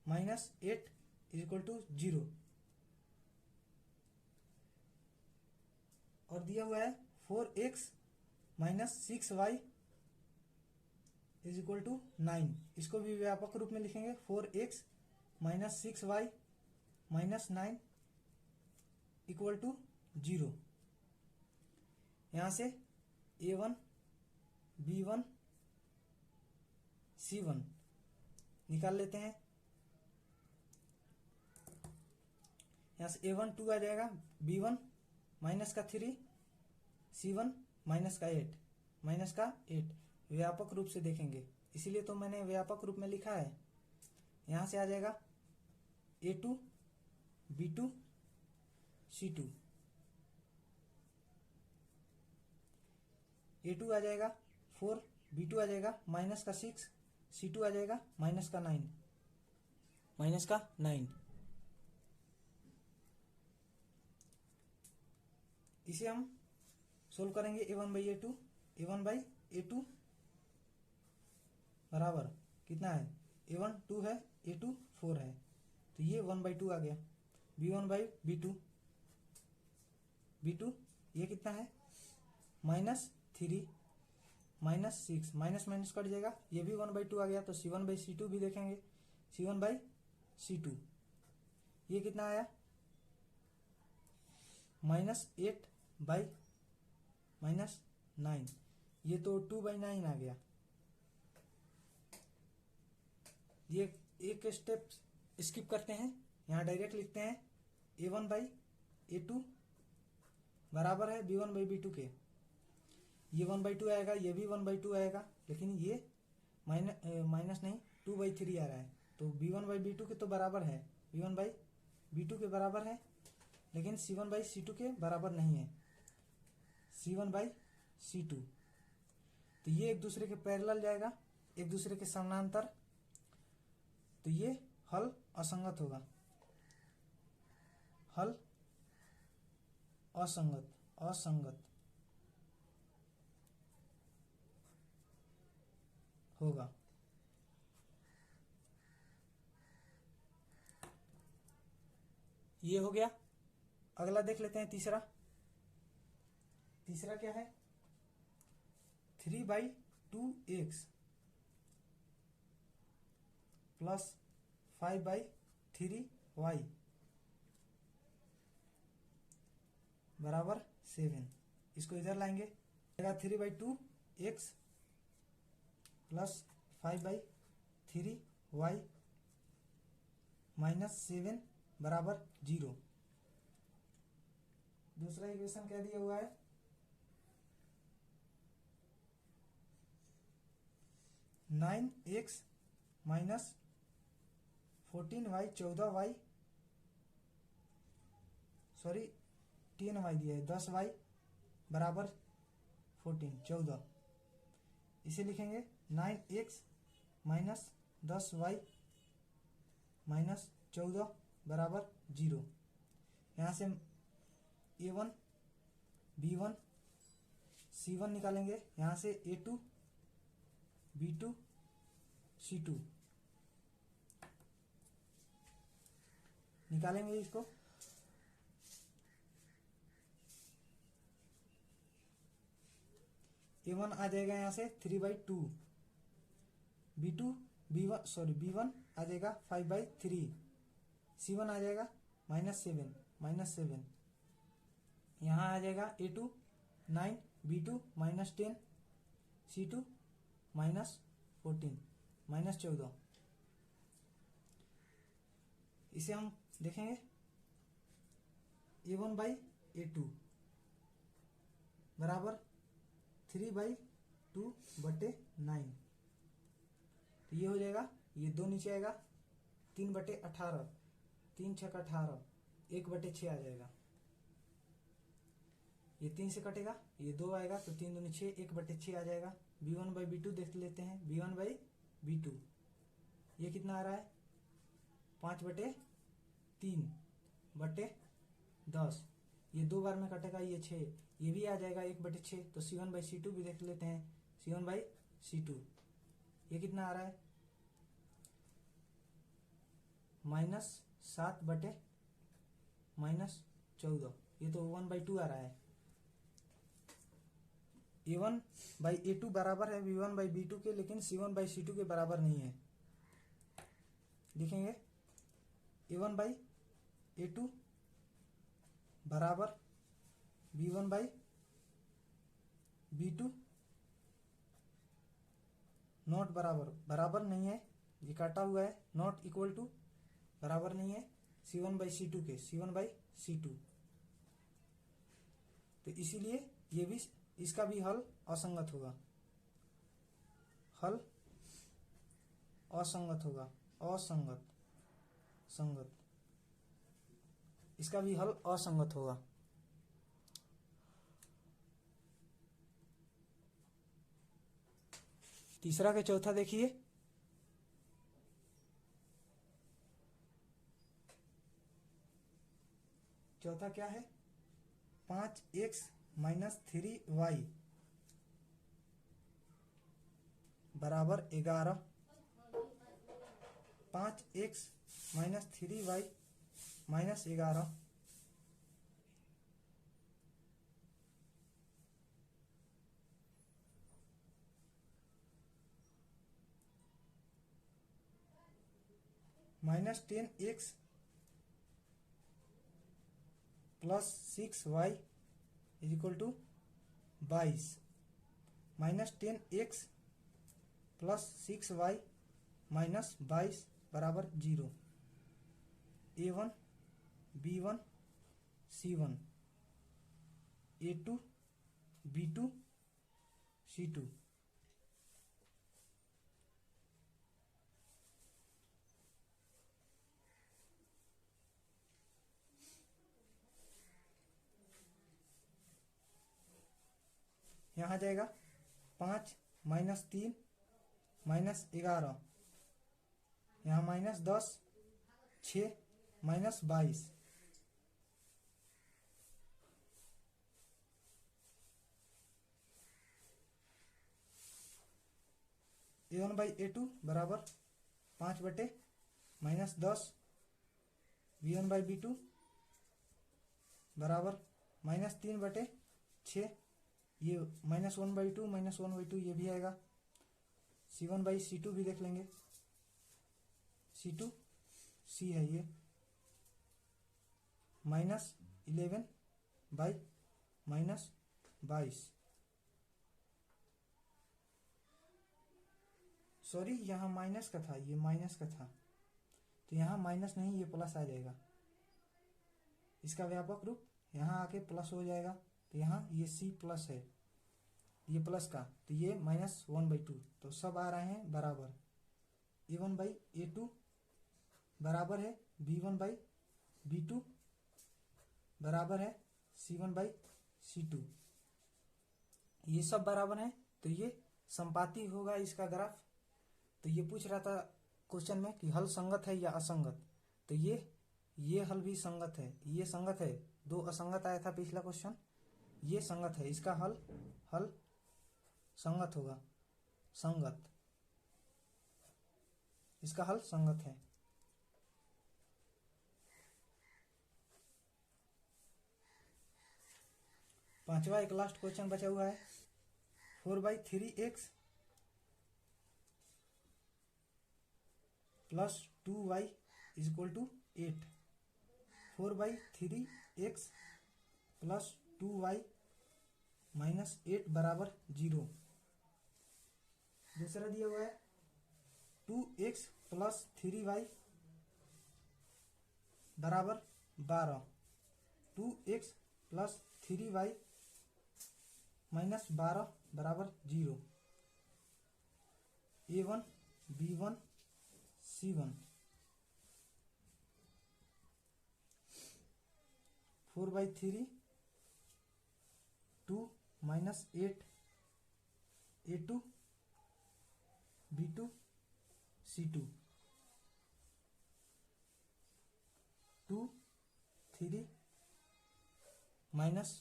8 = 0। और दिया हुआ है 4x - 6y = 9। इसको भी व्यापक रूप में लिखेंगे 4x - 6y - 9 = 0। यहां से A1 B1 C1 निकाल लेते हैं। यहां से A1 2 आ जाएगा, B1 -3, C1 -8 व्यापक रूप से देखेंगे, इसीलिए तो मैंने व्यापक रूप में लिखा है। यहां से आ जाएगा A2 B2 C2, A2 आ जाएगा 4, B2 आ जाएगा -6, C2 आ जाएगा -9। इसे हम सोल्व करेंगे A1/A2 बराबर कितना है, A1 2 है, A2 4 है, तो ये 1/2 आ गया। B1/B2 B2 ये कितना है -3 -6, माइनस माइनस कट जाएगा, ये भी 1/2 आ गया। तो C1/C2 भी देखेंगे, C1/C2 ये कितना आया -8/-9, ये तो 2/9 आ गया। ये एक स्टेप स्किप करते हैं, यहाँ डायरेक्ट लिखते हैं a1 बाई a2 बराबर है b1 बाई b2 के। ये 1/2 आएगा, ये भी 1/2 आएगा, लेकिन ये माइनस नहीं 2/3 आ रहा है, तो b1 बाई b2 के तो बराबर है, b1 बाई b2 के बराबर है, लेकिन c1 बाई c2 के बराबर नहीं है, c1 बाई c2। तो ये एक दूसरे के पैरेलल जाएगा, एक दूसरे के समानांतर, तो ये हल असंगत होगा, हल असंगत होगा। ये हो गया। अगला देख लेते हैं तीसरा। तीसरा क्या है? 3/2x प्लस 5/3y बराबर 7। इसको इधर लाएंगे, 3/2x प्लस 5/3y माइनस 7 बराबर 0। दूसरा इक्वेशन क्या दिया हुआ है? 9x minus 14y 14y 10y दिया है, 10y बराबर 14 इसे लिखेंगे 9x माइनस 10y माइनस 14 बराबर 0। यहाँ से a1 b1 c1 निकालेंगे, यहाँ से a2 b2 c2 निकालेंगे। इसको a1 आ जाएगा यहाँ से 3/2, b1 आ जाएगा 5/3, c1 आ जाएगा -7 यहाँ आ जाएगा a2 9 b2 -10 c2 -14 -14। इसे हम देखेंगे a1 बाई a2 बराबर 3/2/9। तो ये हो जाएगा, ये 2 नीचे आएगा, 3/18, 3 6 18, 1/6 आ जाएगा। ये 3 से कटेगा, ये 2 आएगा, तो 3 दूनी 6, 1/6 आ जाएगा। b1 बाई b2 देख लेते हैं, b1 बाई b2 ये कितना आ रहा है? 5/3/10। ये 2 बार में कटेगा, ये 6, ये भी आ जाएगा 1/6। तो c1 बाई c2 भी देख लेते हैं, c1 बाई c2 ये कितना आ रहा है? -7/14, ये तो 1/2 आ रहा है। a1 बाई a2 बराबर है b1 बाई b2 के, लेकिन c1 बाई c2 के बराबर नहीं है। लिखेंगे a1 बाई a2 बराबर b1 बाई b2 नॉट बराबर नहीं है, ये काटा हुआ है, नॉट इक्वल टू बराबर नहीं है c1 बाई c2 के, c1 बाई c2। तो इसीलिए ये भी, इसका भी हल असंगत होगा, हल असंगत होगा, संगत, इसका भी हल असंगत होगा। तीसरा के चौथा देखिए। चौथा क्या है? 5x माइनस 3y बराबर 11। 5x minus 3y minus 11 -10x plus 6y is equal to 22, -10x plus 6y minus 22 बराबर 0। A1 B1 C1 A2 B2 C2। यहाँ जाएगा 5 माइनस 3 माइनस 11, यहाँ minus 10, 6 minus 22। A1 by A2 बराबर 5 बटे माइनस 10, B1 बाई B2 बराबर minus 3 बटे 6, ये minus 1 by 2 minus 1 by 2 ये भी आएगा। C1 बाई C2 भी देख लेंगे, C2 C है ये, माइनस 11 बाई माइनस 22। सॉरी यहाँ माइनस का था, ये माइनस का था, तो यहाँ माइनस नहीं ये प्लस आ जाएगा। इसका व्यापक रूप यहाँ आके प्लस हो जाएगा, तो यहाँ ये C प्लस है, ये प्लस का, तो ये माइनस 1 बाई 2, तो सब आ रहे हैं बराबर। A1 बाई A2 बराबर है B1 बाई B2 बराबर है C1 बाई C2। ये सब बराबर है, तो ये संपाती होगा इसका ग्राफ। तो ये पूछ रहा था क्वेश्चन में कि हल संगत है या असंगत, तो ये हल भी संगत है, ये संगत है, 2 असंगत आया था पिछला क्वेश्चन, ये संगत है, इसका हल संगत होगा, संगत, इसका हल संगत है। पांचवा एक लास्ट क्वेश्चन बचा हुआ है, 4/3x plus 2y is equal to 8। 4/3x plus 2y minus 8 बराबर 0। दूसरा दिया हुआ है 2x प्लस 3y बराबर 12। 2x प्लस 3y माइनस 12 बराबर 0। A1 B1 C1 4/3 2 minus 8 A2 B2 C2 2 3 minus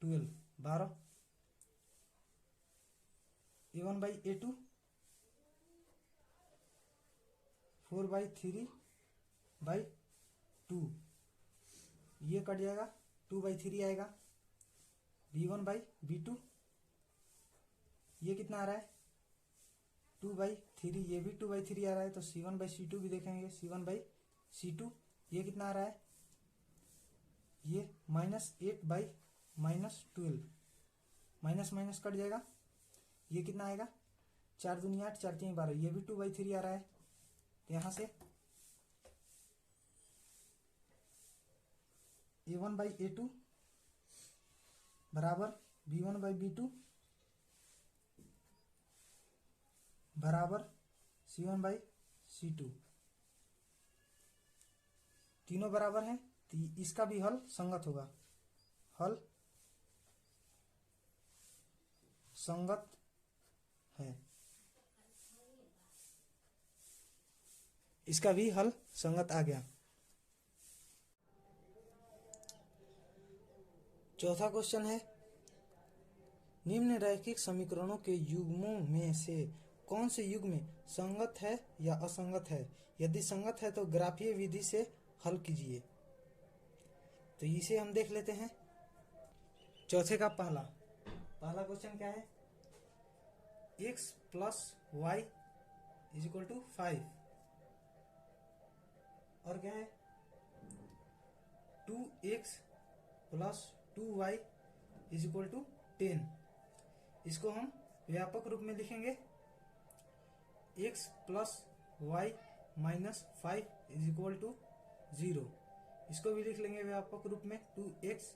12 12। A1 by A2 4/3 by 2, ये कट जाएगा, 2/3 आएगा। B1 बाई B2 ये कितना आ रहा है 2/3, ये भी 2/3 आ रहा है, तो C1 बाई C2 भी देखेंगे। C1 बाई C2 ये कितना आ रहा है, ये minus 8 by minus 12, minus minus cut जाएगा, ये कितना आएगा 4 दूनी 8 4 3 12, ये भी 2/3 आ रहा है, तो यहां से A1 बाई A2 बराबर B1 बाई B2 बराबर C1 बाई C2, तीनों बराबर हैं, तो इसका भी हल संगत होगा, हल संगत है, इसका भी हल संगत आ गया। चौथा क्वेश्चन है, निम्न रैखिक समीकरणों के युग्मों में से कौन से युग्म संगत है या असंगत है, यदि संगत है तो ग्राफीय विधि से हल कीजिए। तो इसे हम देख लेते हैं। चौथे का पहला क्वेश्चन क्या है, x plus Y is equal to 5, और क्या है 2x plus 2y is equal to 10। इसको हम व्यापक रूप में लिखेंगे, x plus y minus 5 is equal to 0। इसको भी लिख लेंगे व्यापक रूप में 2x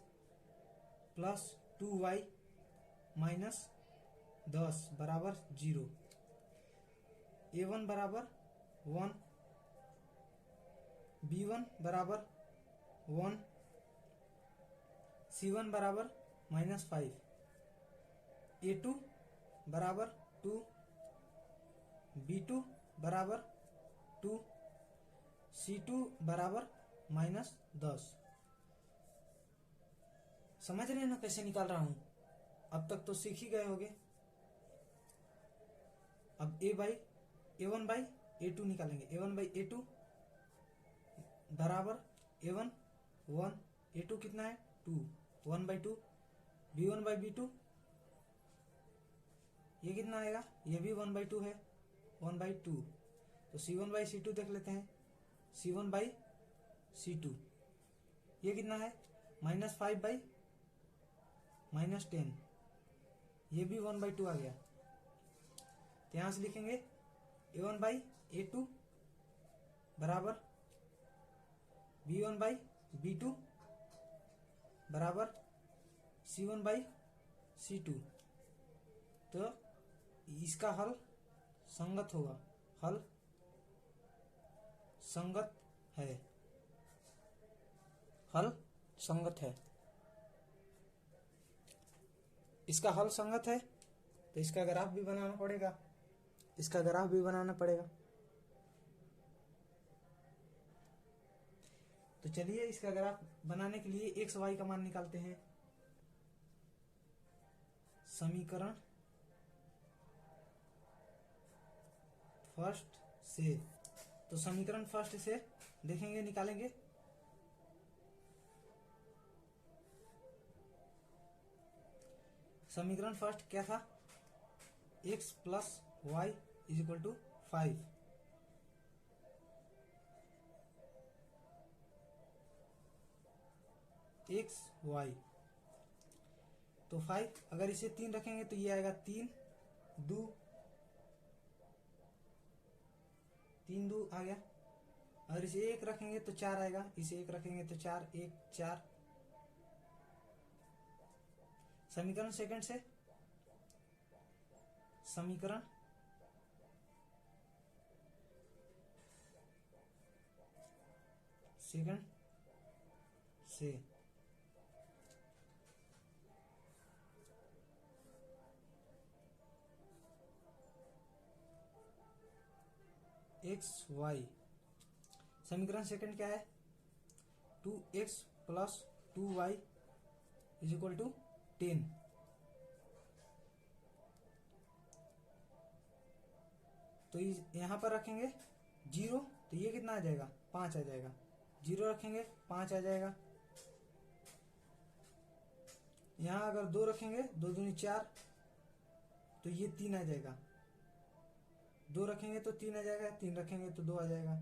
प्लस 2y माइनस 10 बराबर 0। a1 बराबर 1, b1 बराबर 1, c1 बराबर -5, a2 बराबर 2, b2 बराबर 2, c2 बराबर -10। समझ रहे हैं ना कैसे निकाल रहा हूं? अब तक तो सीख ही गए होगे। अब a1 बाई a2 निकालेंगे। a1 बाई a2 बराबर a1 1, a2 कितना है 2, 1 बाई 2, b1 बाई b2 ये कितना आएगा, ये भी 1 बाई 2 है, 1 बाई 2। तो c1 बाई c2 देख लेते हैं। c1 बाई c2 ये कितना है -5 बाई -10, ये भी 1 बाई 2 आ गया। तो यहां से लिखेंगे a1 बाई a2 बराबर b1 बाई b2 बराबर c1 बाई c2। तो इसका हल संगत होगा, हल संगत है, हल संगत है। इसका हल संगत है तो इसका ग्राफ भी बनाना पड़ेगा, इसका ग्राफ भी बनाना पड़ेगा। तो चलिए इसका ग्राफ बनाने के लिए एक्स वाई का मान निकालते हैं। समीकरण फर्स्ट से, तो समीकरण फर्स्ट से देखेंगे, निकालेंगे। समीकरण फर्स्ट क्या था, x plus Y is equal to 5। X Y तो 5, अगर इसे 3 रखेंगे तो ये आएगा 3 2 आ गया। अगर इसे 1 रखेंगे तो 4 आएगा, इसे 1 रखेंगे तो 4, 1 4। समीकरण सेकंड से, समीकरण सेकंड से एक्स वाई, समीकरण सेकंड क्या है 2x plus 2y is equal to 10। तो यहां पर रखेंगे 0 तो ये कितना आ जाएगा 5 आ जाएगा, 0 रखेंगे 5 आ जाएगा। यहां अगर 2 रखेंगे 2 दूनी 4 तो ये 3 आ जाएगा, 2 रखेंगे तो 3 आ जाएगा, 3 रखेंगे तो 2 आ जाएगा,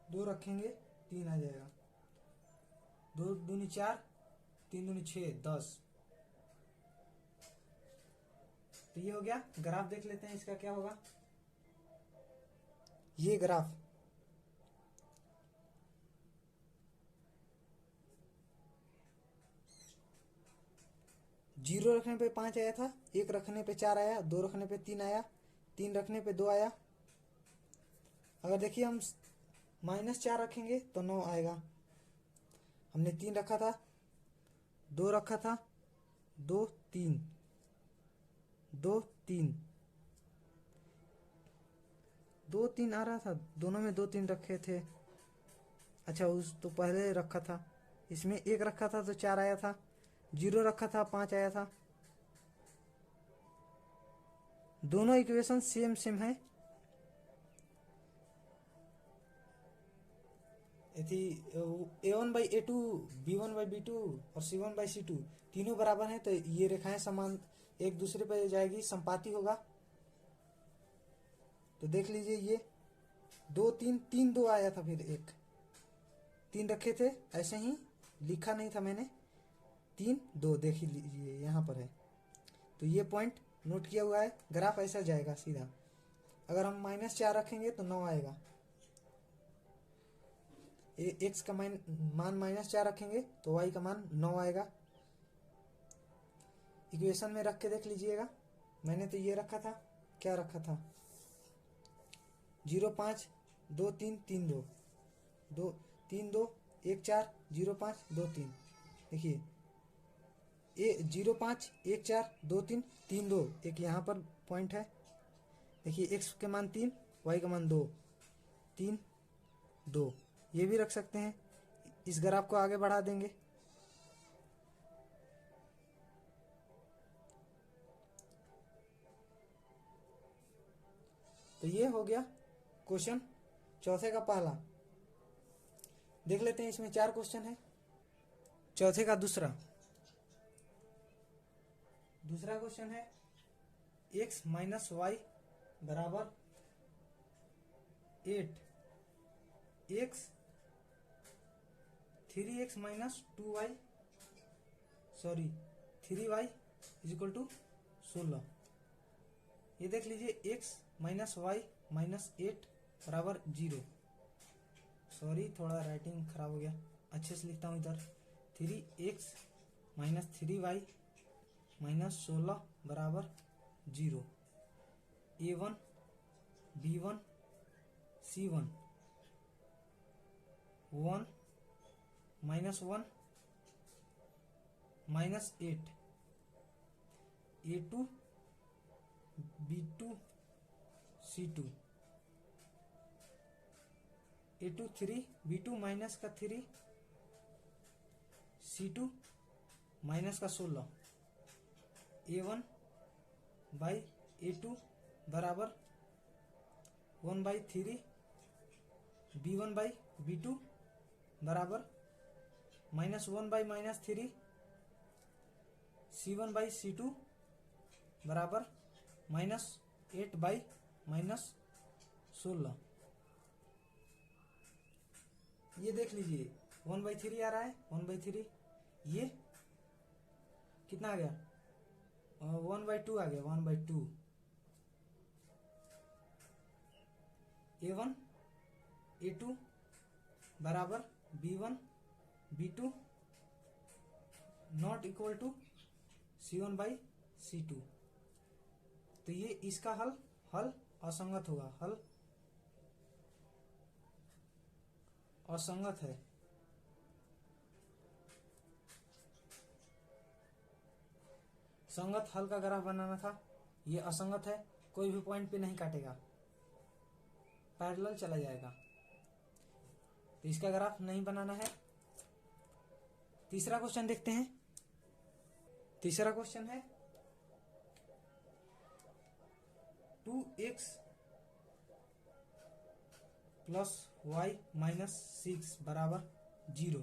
2 रखेंगे 3 आ जाएगा, 2 दूनी 4, 3 दूनी 6 10। तो ये हो गया। ग्राफ देख लेते हैं इसका क्या होगा। ये ग्राफ जीरो रखने पे 5 आया था, 1 रखने पे 4 आया, 2 रखने पे 3 आया, 3 रखने पे 2 आया। अगर देखिए हम -4 रखेंगे तो 9 आएगा। हमने 3 रखा था, 2 रखा था, 2 3 2 3 2 3 आ रहा था, दोनों में 2 3 रखे थे। अच्छा उस तो पहले रखा था, इसमें 1 रखा था तो 4 आया था, 0 रखा था 5 आया था। दोनों इक्वेशन सेम सेम है। a1 by a2, b1 by b2 और c1 बाई c2 तीनों बराबर हैं, तो ये रेखाएं समान एक दूसरे पर जाएगी, संपाती होगा। तो देख लीजिए ये 2 3 3 2 आया था, फिर 1 3 रखे थे, ऐसे ही लिखा नहीं था मैंने, 3 2 देख लीजिए यहाँ पर है। तो ये पॉइंट नोट किया हुआ है। ग्राफ ऐसा जाएगा सीधा, अगर हम -4 रखेंगे तो 9 आएगा। x का मान -4 रखेंगे तो y का मान 9 आएगा। इक्वेशन में रख के देख लीजिएगा। मैंने तो ये रखा था, क्या रखा था, 0 5 2 3 3 2 2 3 2 1 4 0 5 2 3। देखिए 0 5 1 4 2 3 3 2, एक यहाँ पर पॉइंट है। देखिए x के मान 3, y का मान 2 3 2, ये भी रख सकते हैं। इस ग्राफ को आगे बढ़ा देंगे। तो ये हो गया क्वेश्चन चौथे का पहला। देख लेते हैं, इसमें 4 क्वेश्चन है। चौथे का दूसरा क्वेश्चन है x माइनस वाई बराबर 8, x 3x minus 2y, sorry 3y is equal to 16। ये देख लीजिए, x माइनस वाई माइनस 8 बराबर 0। सॉरी, थोड़ा राइटिंग खराब हो गया, अच्छे से लिखता हूँ इधर। 3x माइनस 3y माइनस 16 बराबर 0। a1 b1 c1 1 minus 1 minus 8, a2 b2 c2 a2 3 b2 minus का 3 c2 माइनस का 16, a1 बाई a2 बराबर 1 बाई 3 b1 बाई b2 बराबर -1 बाई -3 c1 बाई c2 बराबर -8 बाई -16। ये देख लीजिए 1/3 आ रहा है, 1/3, ये कितना आ गया, 1/2 आ गया, 1/2। a1 a2 बराबर b1 b2 not equal to c1 by c2। तो ये इसका हल असंगत होगा, हल असंगत है। संगत हल का ग्राफ बनाना था, ये असंगत है, कोई भी पॉइंट पे नहीं काटेगा, पैरेलल चला जाएगा, तो इसका ग्राफ नहीं बनाना है। तीसरा क्वेश्चन देखते हैं। तीसरा क्वेश्चन है 2x प्लस y माइनस 6 बराबर 0।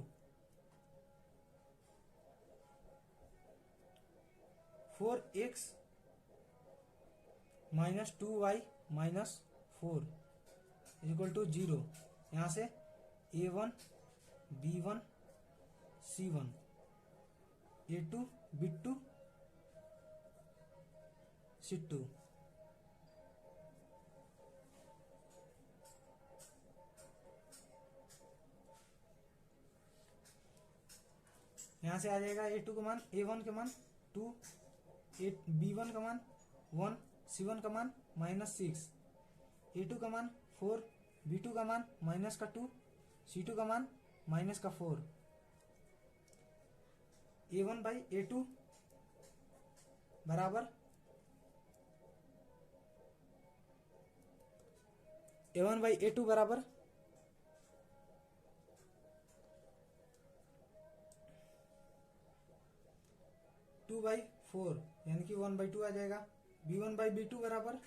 4x minus 2y minus 4 equal to 0। यहाँ से a1 b1 c1 a2 b2 c2। यहाँ से आ जाएगा a2 का मान, a1 का मान 2, b1 का मान 1, c1 का मान -6, a2 का मान 4, b2 का मान -2, c2 का मान -4। a1 बाई a2 बराबर a1 बाई a2 बराबर 2/4, यानी कि 1/2 आ जाएगा। b1 बाई b2 बराबर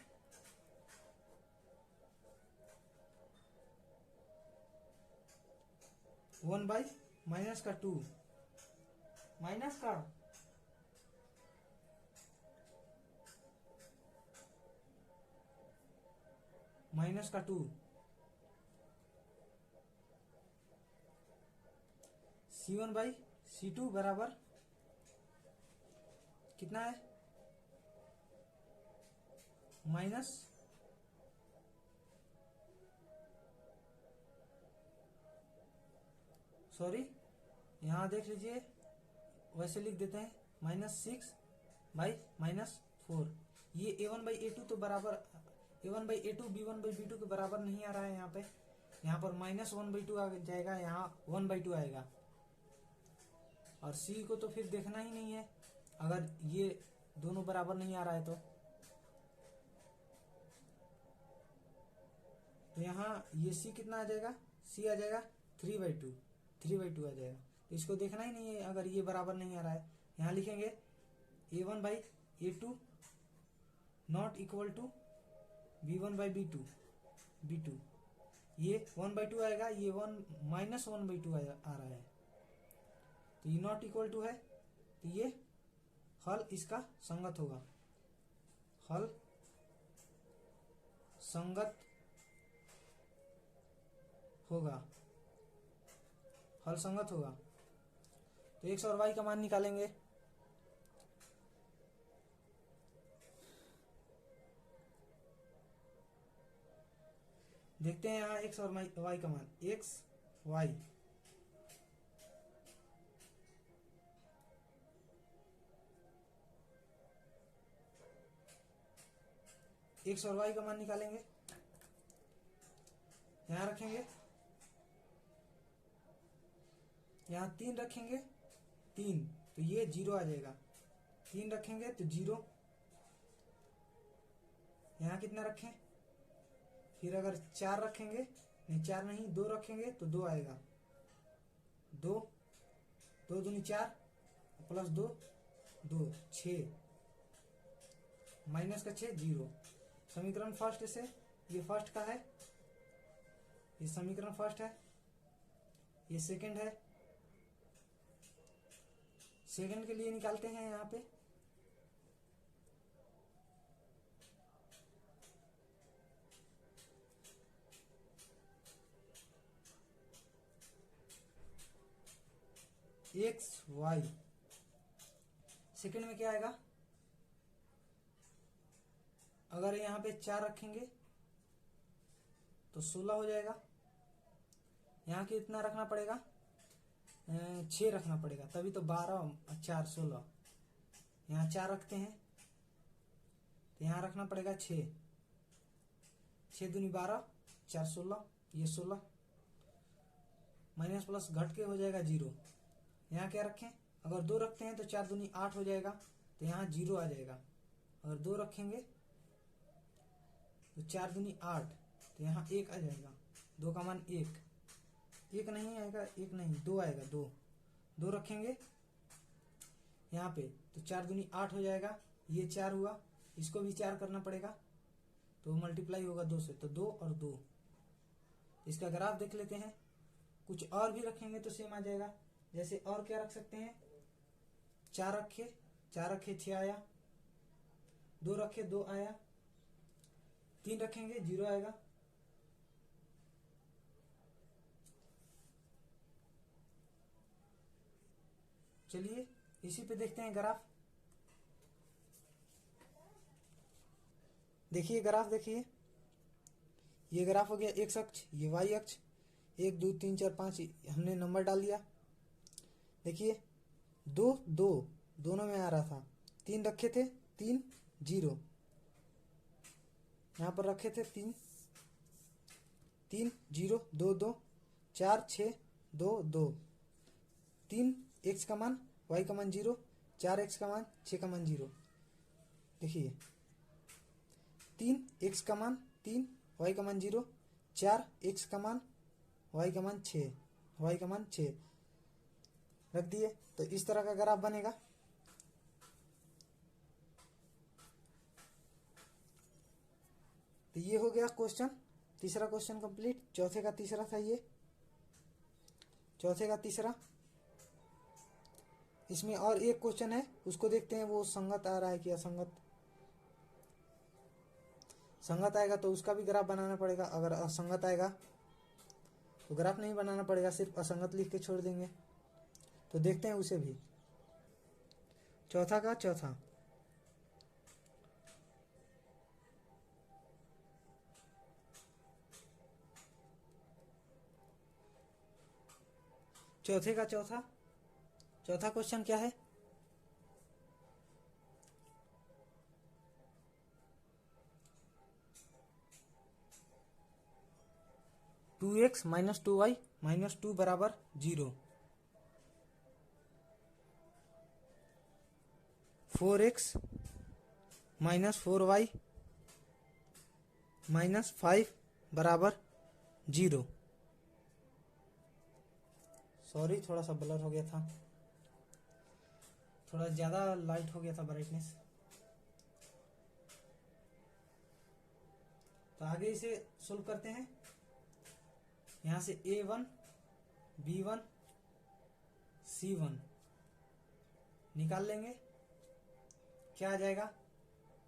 1 बाई -2 माइनस का -2 c1 बाई c2 बराबर कितना है, सॉरी, यहाँ देख लीजिए, वैसे लिख देते हैं -6/-4। ये a1/a2 तो बराबर, a1/a2 b1/b2 के बराबर नहीं आ रहा है यहाँ पे। यहाँ पर -1/2 आ जाएगा, यहाँ 1/2 आएगा। और c को तो फिर देखना ही नहीं है अगर ये दोनों बराबर नहीं आ रहा है तो यहाँ ये c कितना आ जाएगा, c आ जाएगा 3/2 आ जाएगा। तो इसको देखना ही नहीं है अगर ये बराबर नहीं आ रहा है। यहाँ लिखेंगे a1/a2 not equal to b1/b2। ये 1/2 आएगा, ये -1/2 आ रहा है, तो ये नॉट इक्वल टू है, तो ये हल इसका संगत होगा, हल संगत होगा, हल संगत होगा। तो x और y का मान निकालेंगे। देखते हैं यहाँ x और y का मान, x y x और y का मान निकालेंगे। यहाँ रखेंगे, यहाँ 3 रखेंगे, 3 तो ये 0 आ जाएगा, 3 रखेंगे तो 0। यहाँ कितना रखें, फिर अगर 4 रखेंगे, नहीं 4 नहीं 2 रखेंगे तो 2 आएगा, 2 2 दूनी 4 प्लस 2 2 6 माइनस का 6 0। समीकरण फर्स्ट से, ये फर्स्ट का है, ये समीकरण फर्स्ट है, ये सेकंड है। सेकंड के लिए निकालते हैं यहाँ पे, एक्स वाई, सेकंड में क्या आएगा, अगर यहाँ पे 4 रखेंगे तो 16 हो जाएगा। यहाँ कितना रखना पड़ेगा, 6 रखना पड़ेगा, तभी तो 12 4 16। यहाँ 4 रखते हैं तो यहाँ रखना पड़ेगा 6, 6 दूनी 12 4 16, ये 16 माइनस प्लस घट के हो जाएगा 0। यहाँ क्या रखें, अगर 2 रखते हैं तो 4 दूनी 8 हो जाएगा, तो यहाँ 0 आ जाएगा। अगर 2 रखेंगे तो 4 दूनी 8, तो यहाँ 1 आ जाएगा, 2 का मान 1 नहीं आएगा, 1 नहीं 2 आएगा, 2 रखेंगे यहाँ पे तो 4 दूनी 8 हो जाएगा, ये 4 हुआ, इसको भी 4 करना पड़ेगा तो मल्टीप्लाई होगा 2 से, तो 2 और 2। इसका ग्राफ देख लेते हैं, कुछ और भी रखेंगे तो सेम आ जाएगा। जैसे और क्या रख सकते हैं, 4 रखे 6 आया, 2 रखे 2 आया, 3 रखेंगे 0 आएगा, चलिए इसी पे देखते हैं ग्राफ। देखिए ग्राफ, देखिए ये ग्राफ हो गया x अक्ष, ये y अक्ष, 1 2 3 4 5 हमने नंबर डाल दिया। देखिए 2 2 दोनों में आ रहा था, 3 रखे थे 3 0, यहाँ पर रखे थे 3 3 0 2 2 4 6 2 2, 3 x का मान y का मान 0, 4 x का मान 6 का मान 0। देखिए 3 x का मान 3, y का मान 0, 4 x का मान y का मान 6, y का मान 6 रख दिए, तो इस तरह का ग्राफ बनेगा। तो ये हो गया क्वेश्चन, तीसरा क्वेश्चन कंप्लीट। चौथे का तीसरा था ये, चौथे का तीसरा। इसमें और एक क्वेश्चन है, उसको देखते हैं वो संगत आ रहा है कि असंगत। संगत आएगा तो उसका भी ग्राफ बनाना पड़ेगा, अगर असंगत आएगा तो ग्राफ नहीं बनाना पड़ेगा, सिर्फ असंगत लिख के छोड़ देंगे। तो देखते हैं उसे भी। चौथा का चौथा, चौथे का चौथा क्वेश्चन क्या है? To x minus 2y minus 2 बराबर 0। 4x माइनस 4y माइनस 5 बराबर 0। सॉरी, थोड़ा सा ब्लर हो गया था, थोड़ा ज़्यादा लाइट हो गया था ब्राइटनेस। तो आगे इसे सोल्व करते हैं। यहाँ से A1 B1 C1 निकाल लेंगे। क्या आ जाएगा?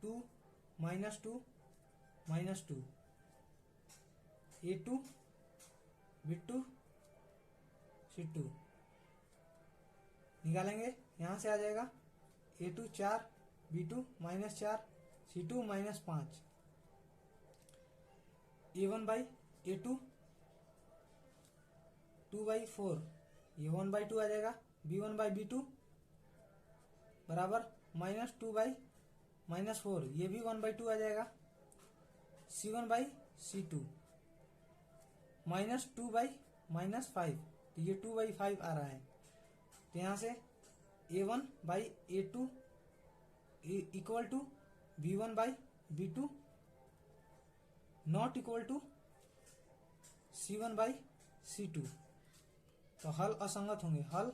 2 minus 2 minus 2, A2 B2 C2 निकालेंगे। यहाँ से आ जाएगा A2 4 B2 minus 4 C2 minus 5, A1 by A2 2 by 4, ये 1 बाई 2 आ जाएगा। B1 बाई B2 बराबर माइनस 2 बाई माइनस 4, ये भी 1 बाई 2 आ जाएगा। C1 by C2 minus 2 by minus 5, तो ये 2 बाई 5 आ रहा है। तो यहाँ से A1 by A2 equal to B1 by B2 not equal to C1 by C2। तो हल असंगत होंगे, हल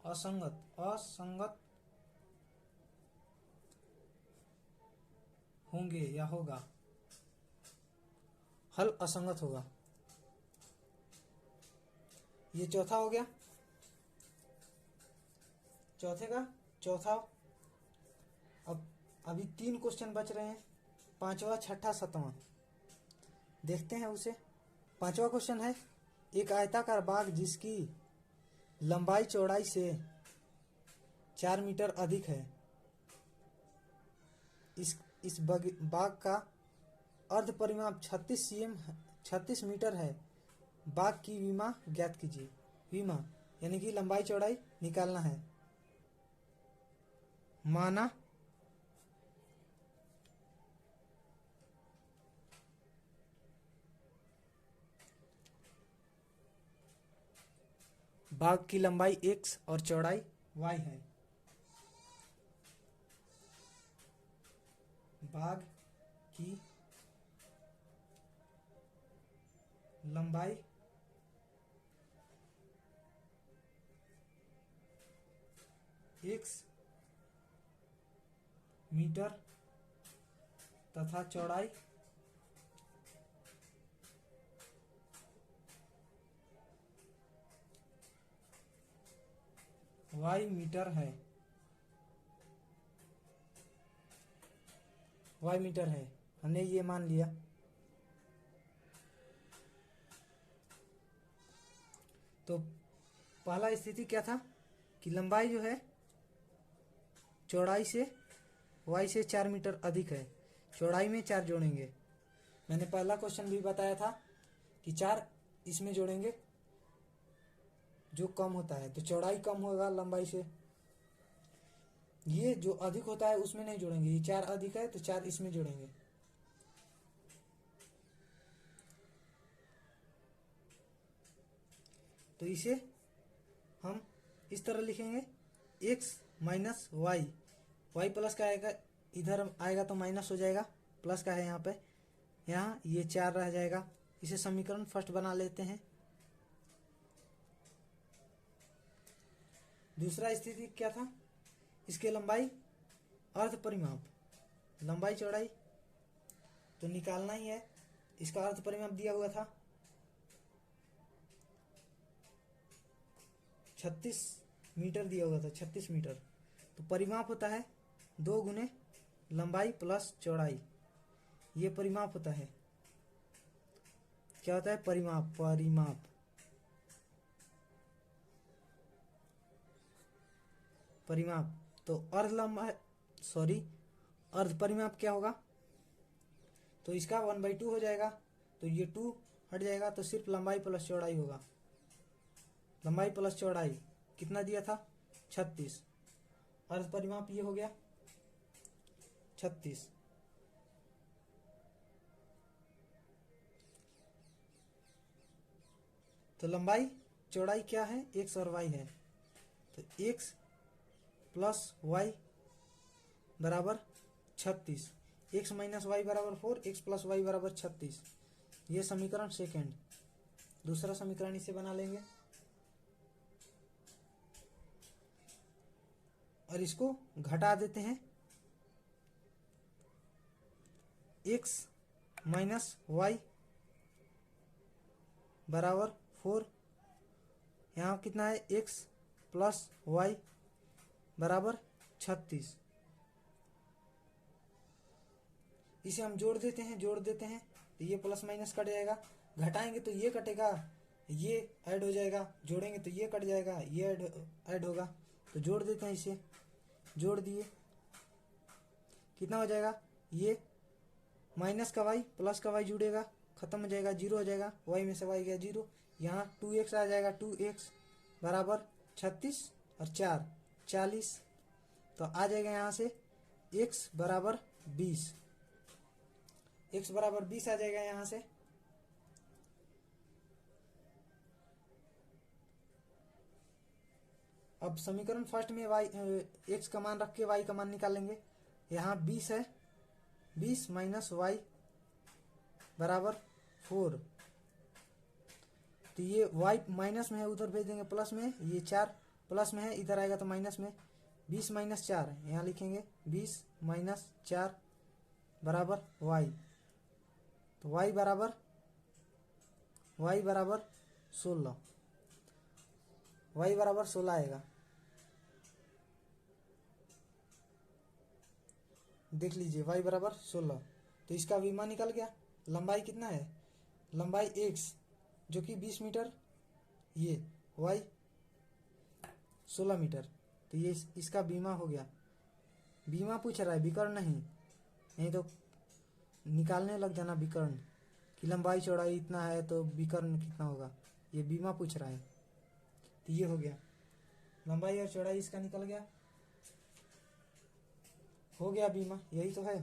असंगत होंगे या होगा, हल असंगत होगा। ये चौथा हो गया। चौथे का चौथा। अब अभी 3 क्वेश्चन बच रहे हैं, 5वां 6ठा 7वां। देखते हैं उसे। 5वां क्वेश्चन है, एक आयताकार बाग जिसकी लंबाई चौड़ाई से 4 मीटर अधिक है, इस बाग का अर्ध परिमाप 36 मीटर है। बाग की विमा ज्ञात कीजिए। विमा यानी कि लंबाई चौड़ाई निकालना है। माना बाग की लंबाई x और चौड़ाई y है। बाग की लंबाई x मीटर तथा चौड़ाई y मीटर है। y मीटर है, हमने ये मान लिया। तो पहला स्थिति क्या था कि लंबाई जो है चौड़ाई से y से 4 मीटर अधिक है। चौड़ाई में 4 जोड़ेंगे। मैंने पहला क्वेश्चन भी बताया था कि 4 इसमें जोड़ेंगे जो कम होता है, तो चौड़ाई कम होगा लंबाई से। ये जो अधिक होता है उसमें नहीं जोड़ेंगे, ये 4 अधिक है तो 4 इसमें जोड़ेंगे। तो इसे हम इस तरह लिखेंगे, x minus Y, Y plus का आएगा, इधर आएगा तो माइनस हो जाएगा, प्लस का है यहाँ पे, यहाँ ये 4 रह जाएगा। इसे समीकरण फर्स्ट बना लेते हैं। दूसरा स्थिति क्या था, इसके लंबाई अर्ध परिमाप, लंबाई चौड़ाई तो निकालना ही है। इसका अर्ध परिमाप दिया हुआ था 36 मीटर दिया हुआ था, 36 मीटर। तो परिमाप होता है 2 गुने लंबाई प्लस चौड़ाई, ये परिमाप होता है। क्या होता है? परिमाप। परिमाप तो अर्ध परिमाप क्या होगा? तो इसका 1/2 हो जाएगा, तो ये 2 हट जाएगा, तो सिर्फ लंबाई प्लस चौड़ाई होगा। लंबाई प्लस चौड़ाई कितना दिया था 36, अर्ध परिमाप ये हो गया 36। तो लंबाई चौड़ाई क्या है x और y है, तो x प्लस y बराबर 36, x माइनस वाई बराबर 4, x प्लस वाई बराबर 36। ये समीकरण सेकेंड। दूसरा समीकरण इसे बना लेंगे और इसको घटा देते हैं। x माइनस वाई बराबर 4, यहाँ कितना है x प्लस वाई बराबर 36। इसे हम जोड़ देते हैं तो ये प्लस माइनस कट जाएगा, घटाएंगे तो ये कटेगा, ये ऐड हो जाएगा, जोड़ेंगे तो ये कट जाएगा, ये ऐड होगा। तो जोड़ देते हैं, इसे जोड़ दिए, कितना हो जाएगा, ये माइनस का वाई प्लस का वाई जुड़ेगा, खत्म हो जाएगा, 0 हो जाएगा, वाई में से वाई गया 0, यहाँ 2x आ जाएगा, 2x बराबर 36 और 4 40। तो आ जाएगा यहाँ से x बराबर 20, x बराबर 20 आ जाएगा यहाँ से। अब समीकरण फर्स्ट में y x का मान रख के y का मान निकालेंगे। यहाँ 20 है, 20 माइनस वाई बराबर 4, तो ये y माइनस में है, उधर भेज देंगे प्लस में, ये 4 प्लस में है, इधर आएगा तो माइनस में, 20 माइनस 4 यहाँ लिखेंगे, 20 माइनस 4 बराबर y, तो y बराबर 16, y बराबर 16 आएगा। देख लीजिए y बराबर 16, तो इसका विमा निकल गया। लंबाई कितना है, लंबाई x जो कि 20 मीटर, ये y 16 मीटर, तो ये इसका बीमा हो गया। बीमा पूछ रहा है, विकर्ण नहीं तो निकालने लग जाना विकर्ण कि लंबाई चौड़ाई इतना है तो विकर्ण कितना होगा, ये बीमा पूछ रहा है। तो ये हो गया, लंबाई और चौड़ाई इसका निकल गया, हो गया बीमा, यही तो है,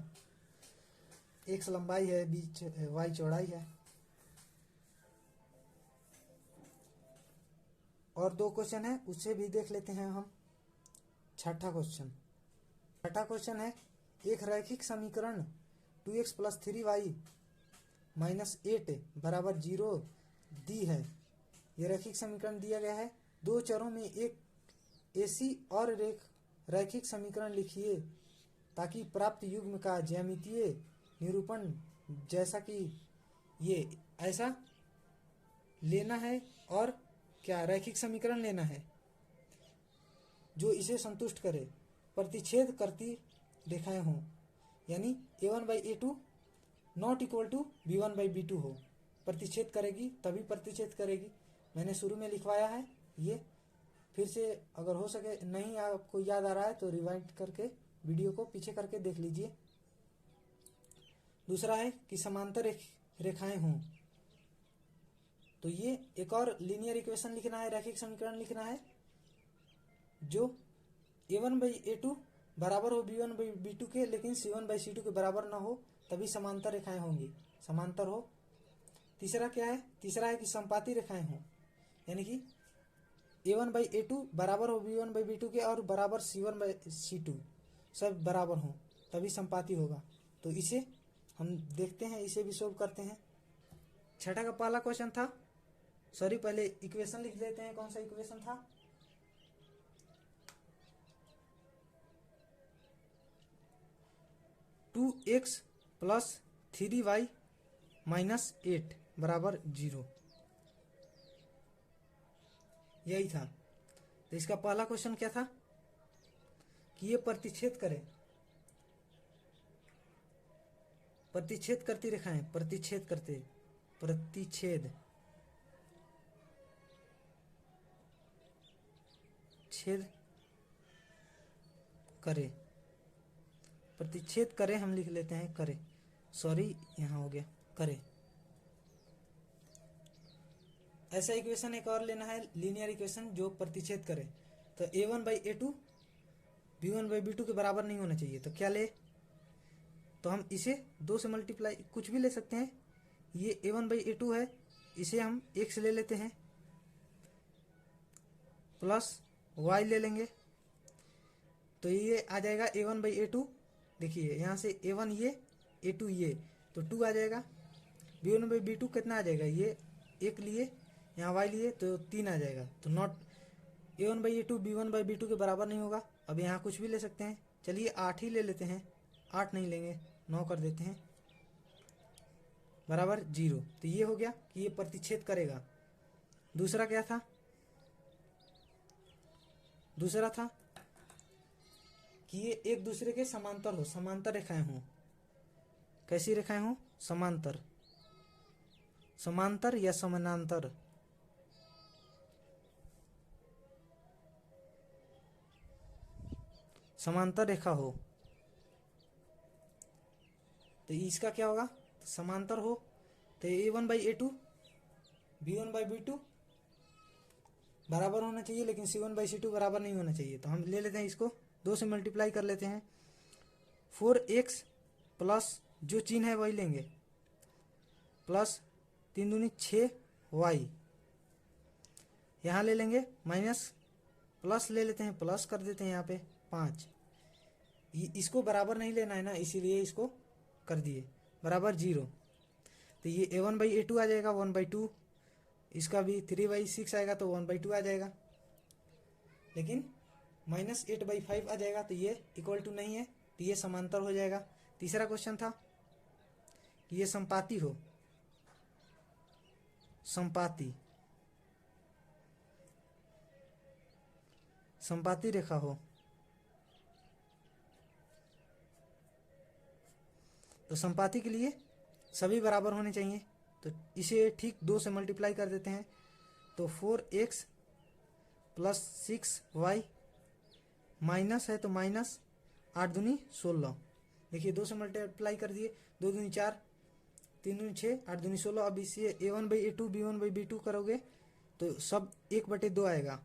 x लंबाई है, बीच y चौड़ाई है। और 2 क्वेश्चन है, उससे भी देख लेते हैं हम। छठा क्वेश्चन है, एक रैखिक समीकरण 2x प्लस 3y माइनस 8 बराबर 0 दी है। यह रैखिक समीकरण दिया गया है, 2 चरों में एक ऐसी और रैखिक समीकरण लिखिए ताकि प्राप्त युग्म का ज्यामितीय निरूपण जैसा कि ये ऐसा लेना है, और क्या रैखिक समीकरण लेना है जो इसे संतुष्ट करे, प्रतिच्छेद करती रेखाएं हों, यानी a1/a2 not equal to b1/b2 हो, प्रतिच्छेद करेगी तभी प्रतिच्छेद करेगी। मैंने शुरू में लिखवाया है, ये फिर से अगर हो सके नहीं आपको याद आ रहा है तो रिवाइंड करके वीडियो को पीछे करके देख लीजिए। दूसरा है कि समांतर रेखाएं हों, तो ये एक और लीनियर इक्वेशन लिखना है, रैखिक समीकरण लिखना है जो a1/a2 बराबर हो b1/b2 के, लेकिन c1/c2 के बराबर ना हो, तभी समांतर रेखाएं होंगी, समांतर हो। तीसरा क्या है, तीसरा है कि संपाती रेखाएं हों, यानी कि a1/a2 बराबर हो b1/b2 के और बराबर c1/c2 सब बराबर हों, तभी संपाती होगा। तो इसे हम देखते हैं, इसे भी सोल्व करते हैं। छठा का पहला क्वेश्चन था, सॉरी पहले इक्वेशन लिख देते हैं, कौन सा इक्वेशन था, to x plus 3y minus 8 बराबर 0, यही था। तो इसका पहला क्वेश्चन क्या था कि ये प्रतिच्छेद करे, प्रतिच्छेद करती रेखाएं, प्रतिच्छेद छेद करे, प्रतिच्छेद करे हम लिख लेते हैं, करे, सॉरी यहाँ हो गया, करे। ऐसा इक्वेशन एक और लेना है, लीनियर इक्वेशन जो प्रतिच्छेद करे। तो a1/a2 b1/b2 के बराबर नहीं होना चाहिए। तो क्या ले, तो हम इसे 2 से मल्टीप्लाई कुछ भी ले सकते हैं। ये a1/a2 है, इसे हम x ले लेते हैं प्लस y ले लेंगे। तो ये आ जाएगा a1/a2। देखिए यहाँ से a1 ये, a2 ये, तो 2 आ जाएगा। b1/b2 कितना आ जाएगा, ये 1 लिए, यहाँ y लिए तो 3 आ जाएगा। तो नॉट a1/a2 b1/b2 के बराबर नहीं होगा। अब यहाँ कुछ भी ले सकते हैं, चलिए 8 ही ले लेते हैं, 8 नहीं लेंगे, 9 कर देते हैं, बराबर 0। तो ये हो गया कि ये प्रतिच्छेद करेगा। दूसरा क्या था, दूसरा था कि ये एक दूसरे के समांतर हो, समांतर रेखाएं हों। कैसी रेखाएं हों, समांतर, समांतर या समानांतर। समांतर रेखा हो तो इसका क्या होगा, तो समांतर हो तो a1/a2 b1/b2 बराबर होना चाहिए, लेकिन c1/c2 बराबर नहीं होना चाहिए। तो हम ले लेते हैं इसको, 2 से मल्टीप्लाई कर लेते हैं। 4x प्लस जो चिन्ह है वही लेंगे, प्लस 3 दूनी 6y, यहाँ ले लेंगे माइनस, प्लस ले लेते हैं, प्लस कर देते हैं यहाँ पे 5। इसको बराबर नहीं लेना है ना, इसीलिए इसको कर दिए, बराबर 0। तो ये a1/a2 आ जाएगा 1/2, इसका भी 3/6 आएगा तो 1/2 आ जाएगा, लेकिन -8/5 आ जाएगा। तो ये इक्वल टू नहीं है, तो ये समांतर हो जाएगा। तीसरा क्वेश्चन था कि ये संपाती हो, संपाती, संपाती रेखा हो। तो संपाती के लिए सभी बराबर होने चाहिए। तो इसे ठीक 2 से मल्टीप्लाई कर देते हैं। तो 4x प्लस 6y माइनस है तो माइनस 8 दूनी 16। देखिए 2 से मल्टीप्लाई कर दिए, 2 दूनी 4, 3 दूनी 6, 8 दूनी 16। अब इसे a1/a2 b1/b2 करोगे तो सब 1/2 आएगा,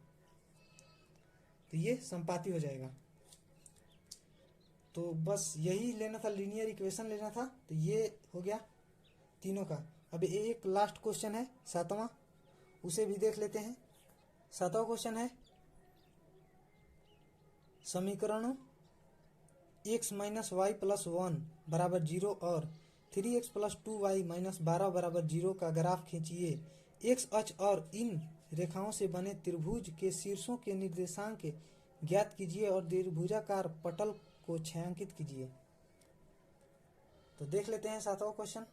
तो ये संपाती हो जाएगा। तो बस यही लेना था, लीनियर इक्वेशन लेना था। तो ये हो गया तीनों का। अब एक लास्ट क्वेश्चन है 7वां, उसे भी देख लेते हैं। 7वां क्वेश्चन है, समीकरणों x माइनस वाई प्लस 1 बराबर 0 और 3x प्लस 2y माइनस 12 बराबर 0 का ग्राफ खींचिए। x अक्ष और इन रेखाओं से बने त्रिभुज के शीर्षों के निर्देशांक ज्ञात कीजिए और त्रिभुजाकार पटल को छायांकित कीजिए। तो देख लेते हैं 7वां क्वेश्चन।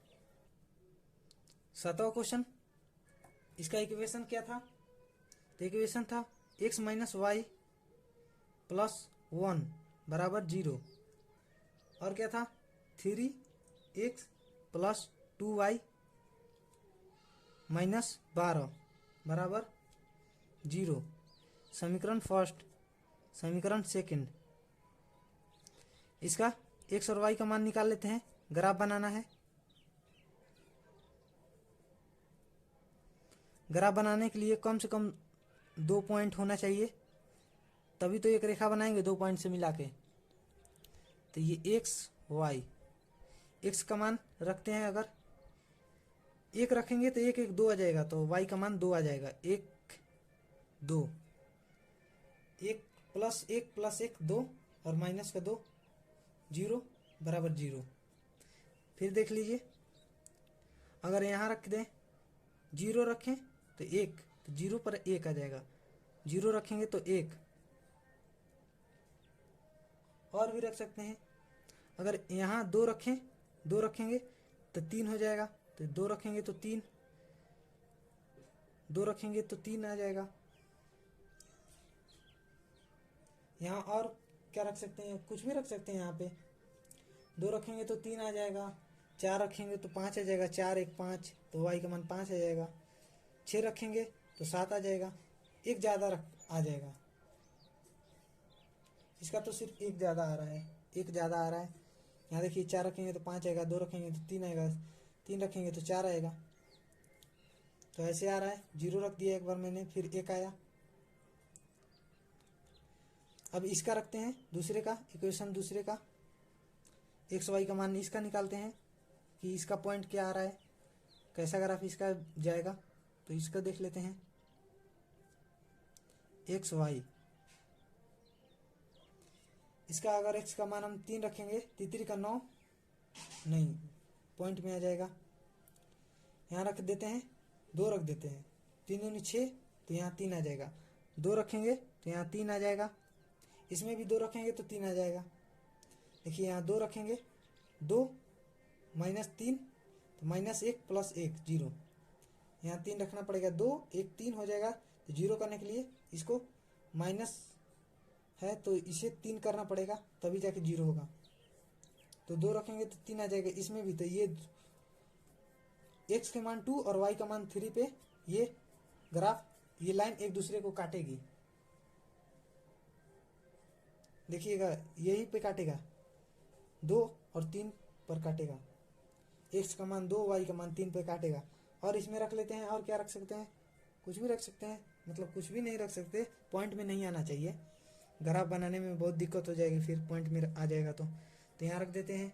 7वां क्वेश्चन, इसका इक्वेशन क्या था, तो इक्वेशन था x माइनस वाई प्लस 1 बराबर 0 और क्या था 3x प्लस 2y माइनस 12 बराबर 0। समीकरण फर्स्ट, समीकरण सेकंड, इसका x और y का मान निकाल लेते हैं। ग्राफ बनाना है, ग्राफ बनाने के लिए कम से कम 2 पॉइंट होना चाहिए, तभी तो एक रेखा बनाएंगे 2 पॉइंट से मिला के। तो ये x y, x का मान रखते हैं, अगर 1 रखेंगे तो 1 1 2 आ जाएगा, तो y का मान 2 आ जाएगा। 1 2, 1 प्लस 1 2 और माइनस का 2, 0 बराबर 0। फिर देख लीजिए, अगर यहाँ रख दें 0 रखें तो 1, तो 0 पर 1 आ जाएगा, 0 रखेंगे तो 1, और भी रख सकते हैं। अगर यहाँ 2 रखें, 2 रखेंगे तो 3 हो जाएगा, तो 2 रखेंगे तो 3, 2 रखेंगे तो 3 आ जाएगा। यहाँ और क्या रख सकते हैं, कुछ भी रख सकते हैं। यहाँ पे 2 रखेंगे तो 3 आ जाएगा, 4 रखेंगे तो 5 आ जाएगा, 4 1 5, तो y का मान 5 आ जाएगा। 6 रखेंगे तो 7 आ जाएगा, एक ज़्यादा आ जाएगा। इसका तो सिर्फ एक ज़्यादा आ रहा है, एक ज़्यादा आ रहा है। यहाँ देखिए 4 रखेंगे तो 5 आएगा, 2 रखेंगे तो 3 आएगा, 3 रखेंगे तो 4 आएगा। तो ऐसे आ रहा है, 0 रख दिया एक बार मैंने, फिर 1 आया। अब इसका रखते हैं दूसरे का इक्वेशन, दूसरे का एक्स वाई का मान इसका निकालते हैं कि इसका पॉइंट क्या आ रहा है, कैसा ग्राफ इसका जाएगा। तो इसका देख लेते हैं, एक्स वाई, इसका अगर एक्स का मान हम 3 रखेंगे, 3 का 9, नहीं पॉइंट में आ जाएगा। यहाँ रख देते हैं 2 रख देते हैं, 3 दूनी 6, तो यहाँ 3 आ जाएगा। 2 रखेंगे तो यहाँ 3 आ जाएगा, इसमें भी 2 रखेंगे तो 3 आ जाएगा। देखिए यहाँ 2 रखेंगे, 2 माइनस 3 तो -1 + 1 0, यहाँ 3 रखना पड़ेगा, 2 1 3 हो जाएगा। तो 0 करने के लिए इसको माइनस है तो इसे 3 करना पड़ेगा, तभी जाके 0 होगा। तो 2 रखेंगे तो 3 आ जाएगा, इसमें भी। तो ये x के मान 2 और y का मान 3 पे ये ग्राफ, ये लाइन एक दूसरे को काटेगी। देखिएगा यही पे काटेगा, 2 और 3 पर काटेगा, x का मान 2 y का मान 3 पे काटेगा। और इसमें रख लेते हैं, और क्या रख सकते हैं, कुछ भी रख सकते हैं, मतलब कुछ भी नहीं रख सकते, पॉइंट में नहीं आना चाहिए, ग्राफ बनाने में बहुत दिक्कत हो जाएगी, फिर पॉइंट में आ जाएगा। तो यहाँ रख देते हैं,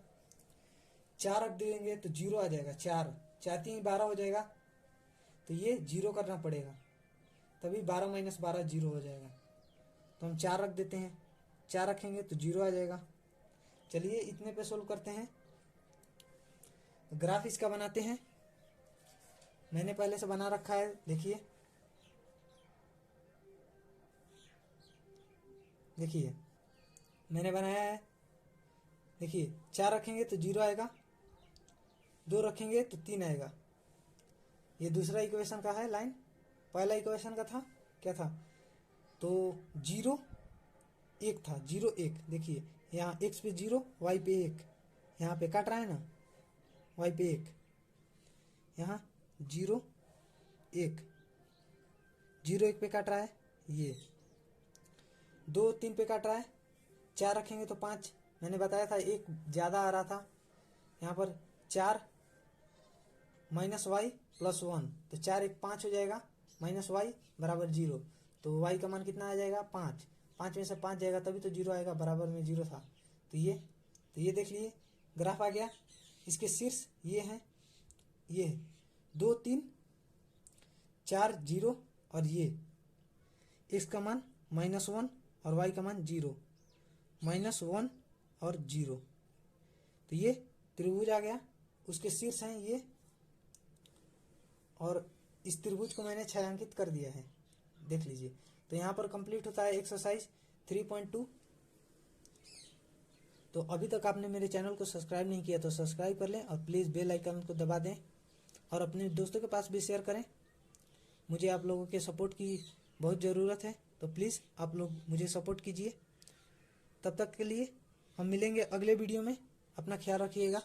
4 रख देंगे तो 0 आ जाएगा, 4 4 3 12 हो जाएगा। तो ये 0 करना पड़ेगा, तभी 12 - 12 0 हो जाएगा। तो हम 4 रख देते हैं, 4 रखेंगे तो 0 आ जाएगा। चलिए इतने पे सोल्व करते हैं। ग्राफ इसका बनाते हैं, मैंने पहले से बना रखा है, देखिए देखिए मैंने बनाया है। देखिए 4 रखेंगे तो 0 आएगा, 2 रखेंगे तो 3 आएगा। ये दूसरा इक्वेशन का है लाइन, पहला इक्वेशन का था क्या था, तो 0 1 था, 0 1। देखिए यहाँ x पे 0, y पे 1, यहाँ पे काट रहा है ना, y पे 1, यहाँ 0 1, 0 1 पे काट रहा है, ये 2 3 पे काट रहा है। 4 रखेंगे तो 5, मैंने बताया था 1 ज़्यादा आ रहा था। यहाँ पर 4 - y + 1, तो 4 1 5 हो जाएगा, -y = 0। तो y का मान कितना आ जाएगा, 5, 5 में से 5 जाएगा तभी तो 0 आएगा, बराबर में 0 था। तो ये देख लिए ग्राफ आ गया। इसके शीर्ष ये हैं, ये 2 3 4 0 और ये x का मान -1 और y का मान 0, -1 और 0। तो ये त्रिभुज आ गया, उसके शीर्ष हैं ये, और इस त्रिभुज को मैंने छायांकित कर दिया है, देख लीजिए। तो यहाँ पर कंप्लीट होता है एक्सरसाइज 3.2। तो अभी तक आपने मेरे चैनल को सब्सक्राइब नहीं किया तो सब्सक्राइब कर लें, और प्लीज़ बेल आइकन को दबा दें, और अपने दोस्तों के पास भी शेयर करें। मुझे आप लोगों के सपोर्ट की बहुत ज़रूरत है, तो प्लीज़ आप लोग मुझे सपोर्ट कीजिए। तब तक के लिए हम मिलेंगे अगले वीडियो में, अपना ख्याल रखिएगा।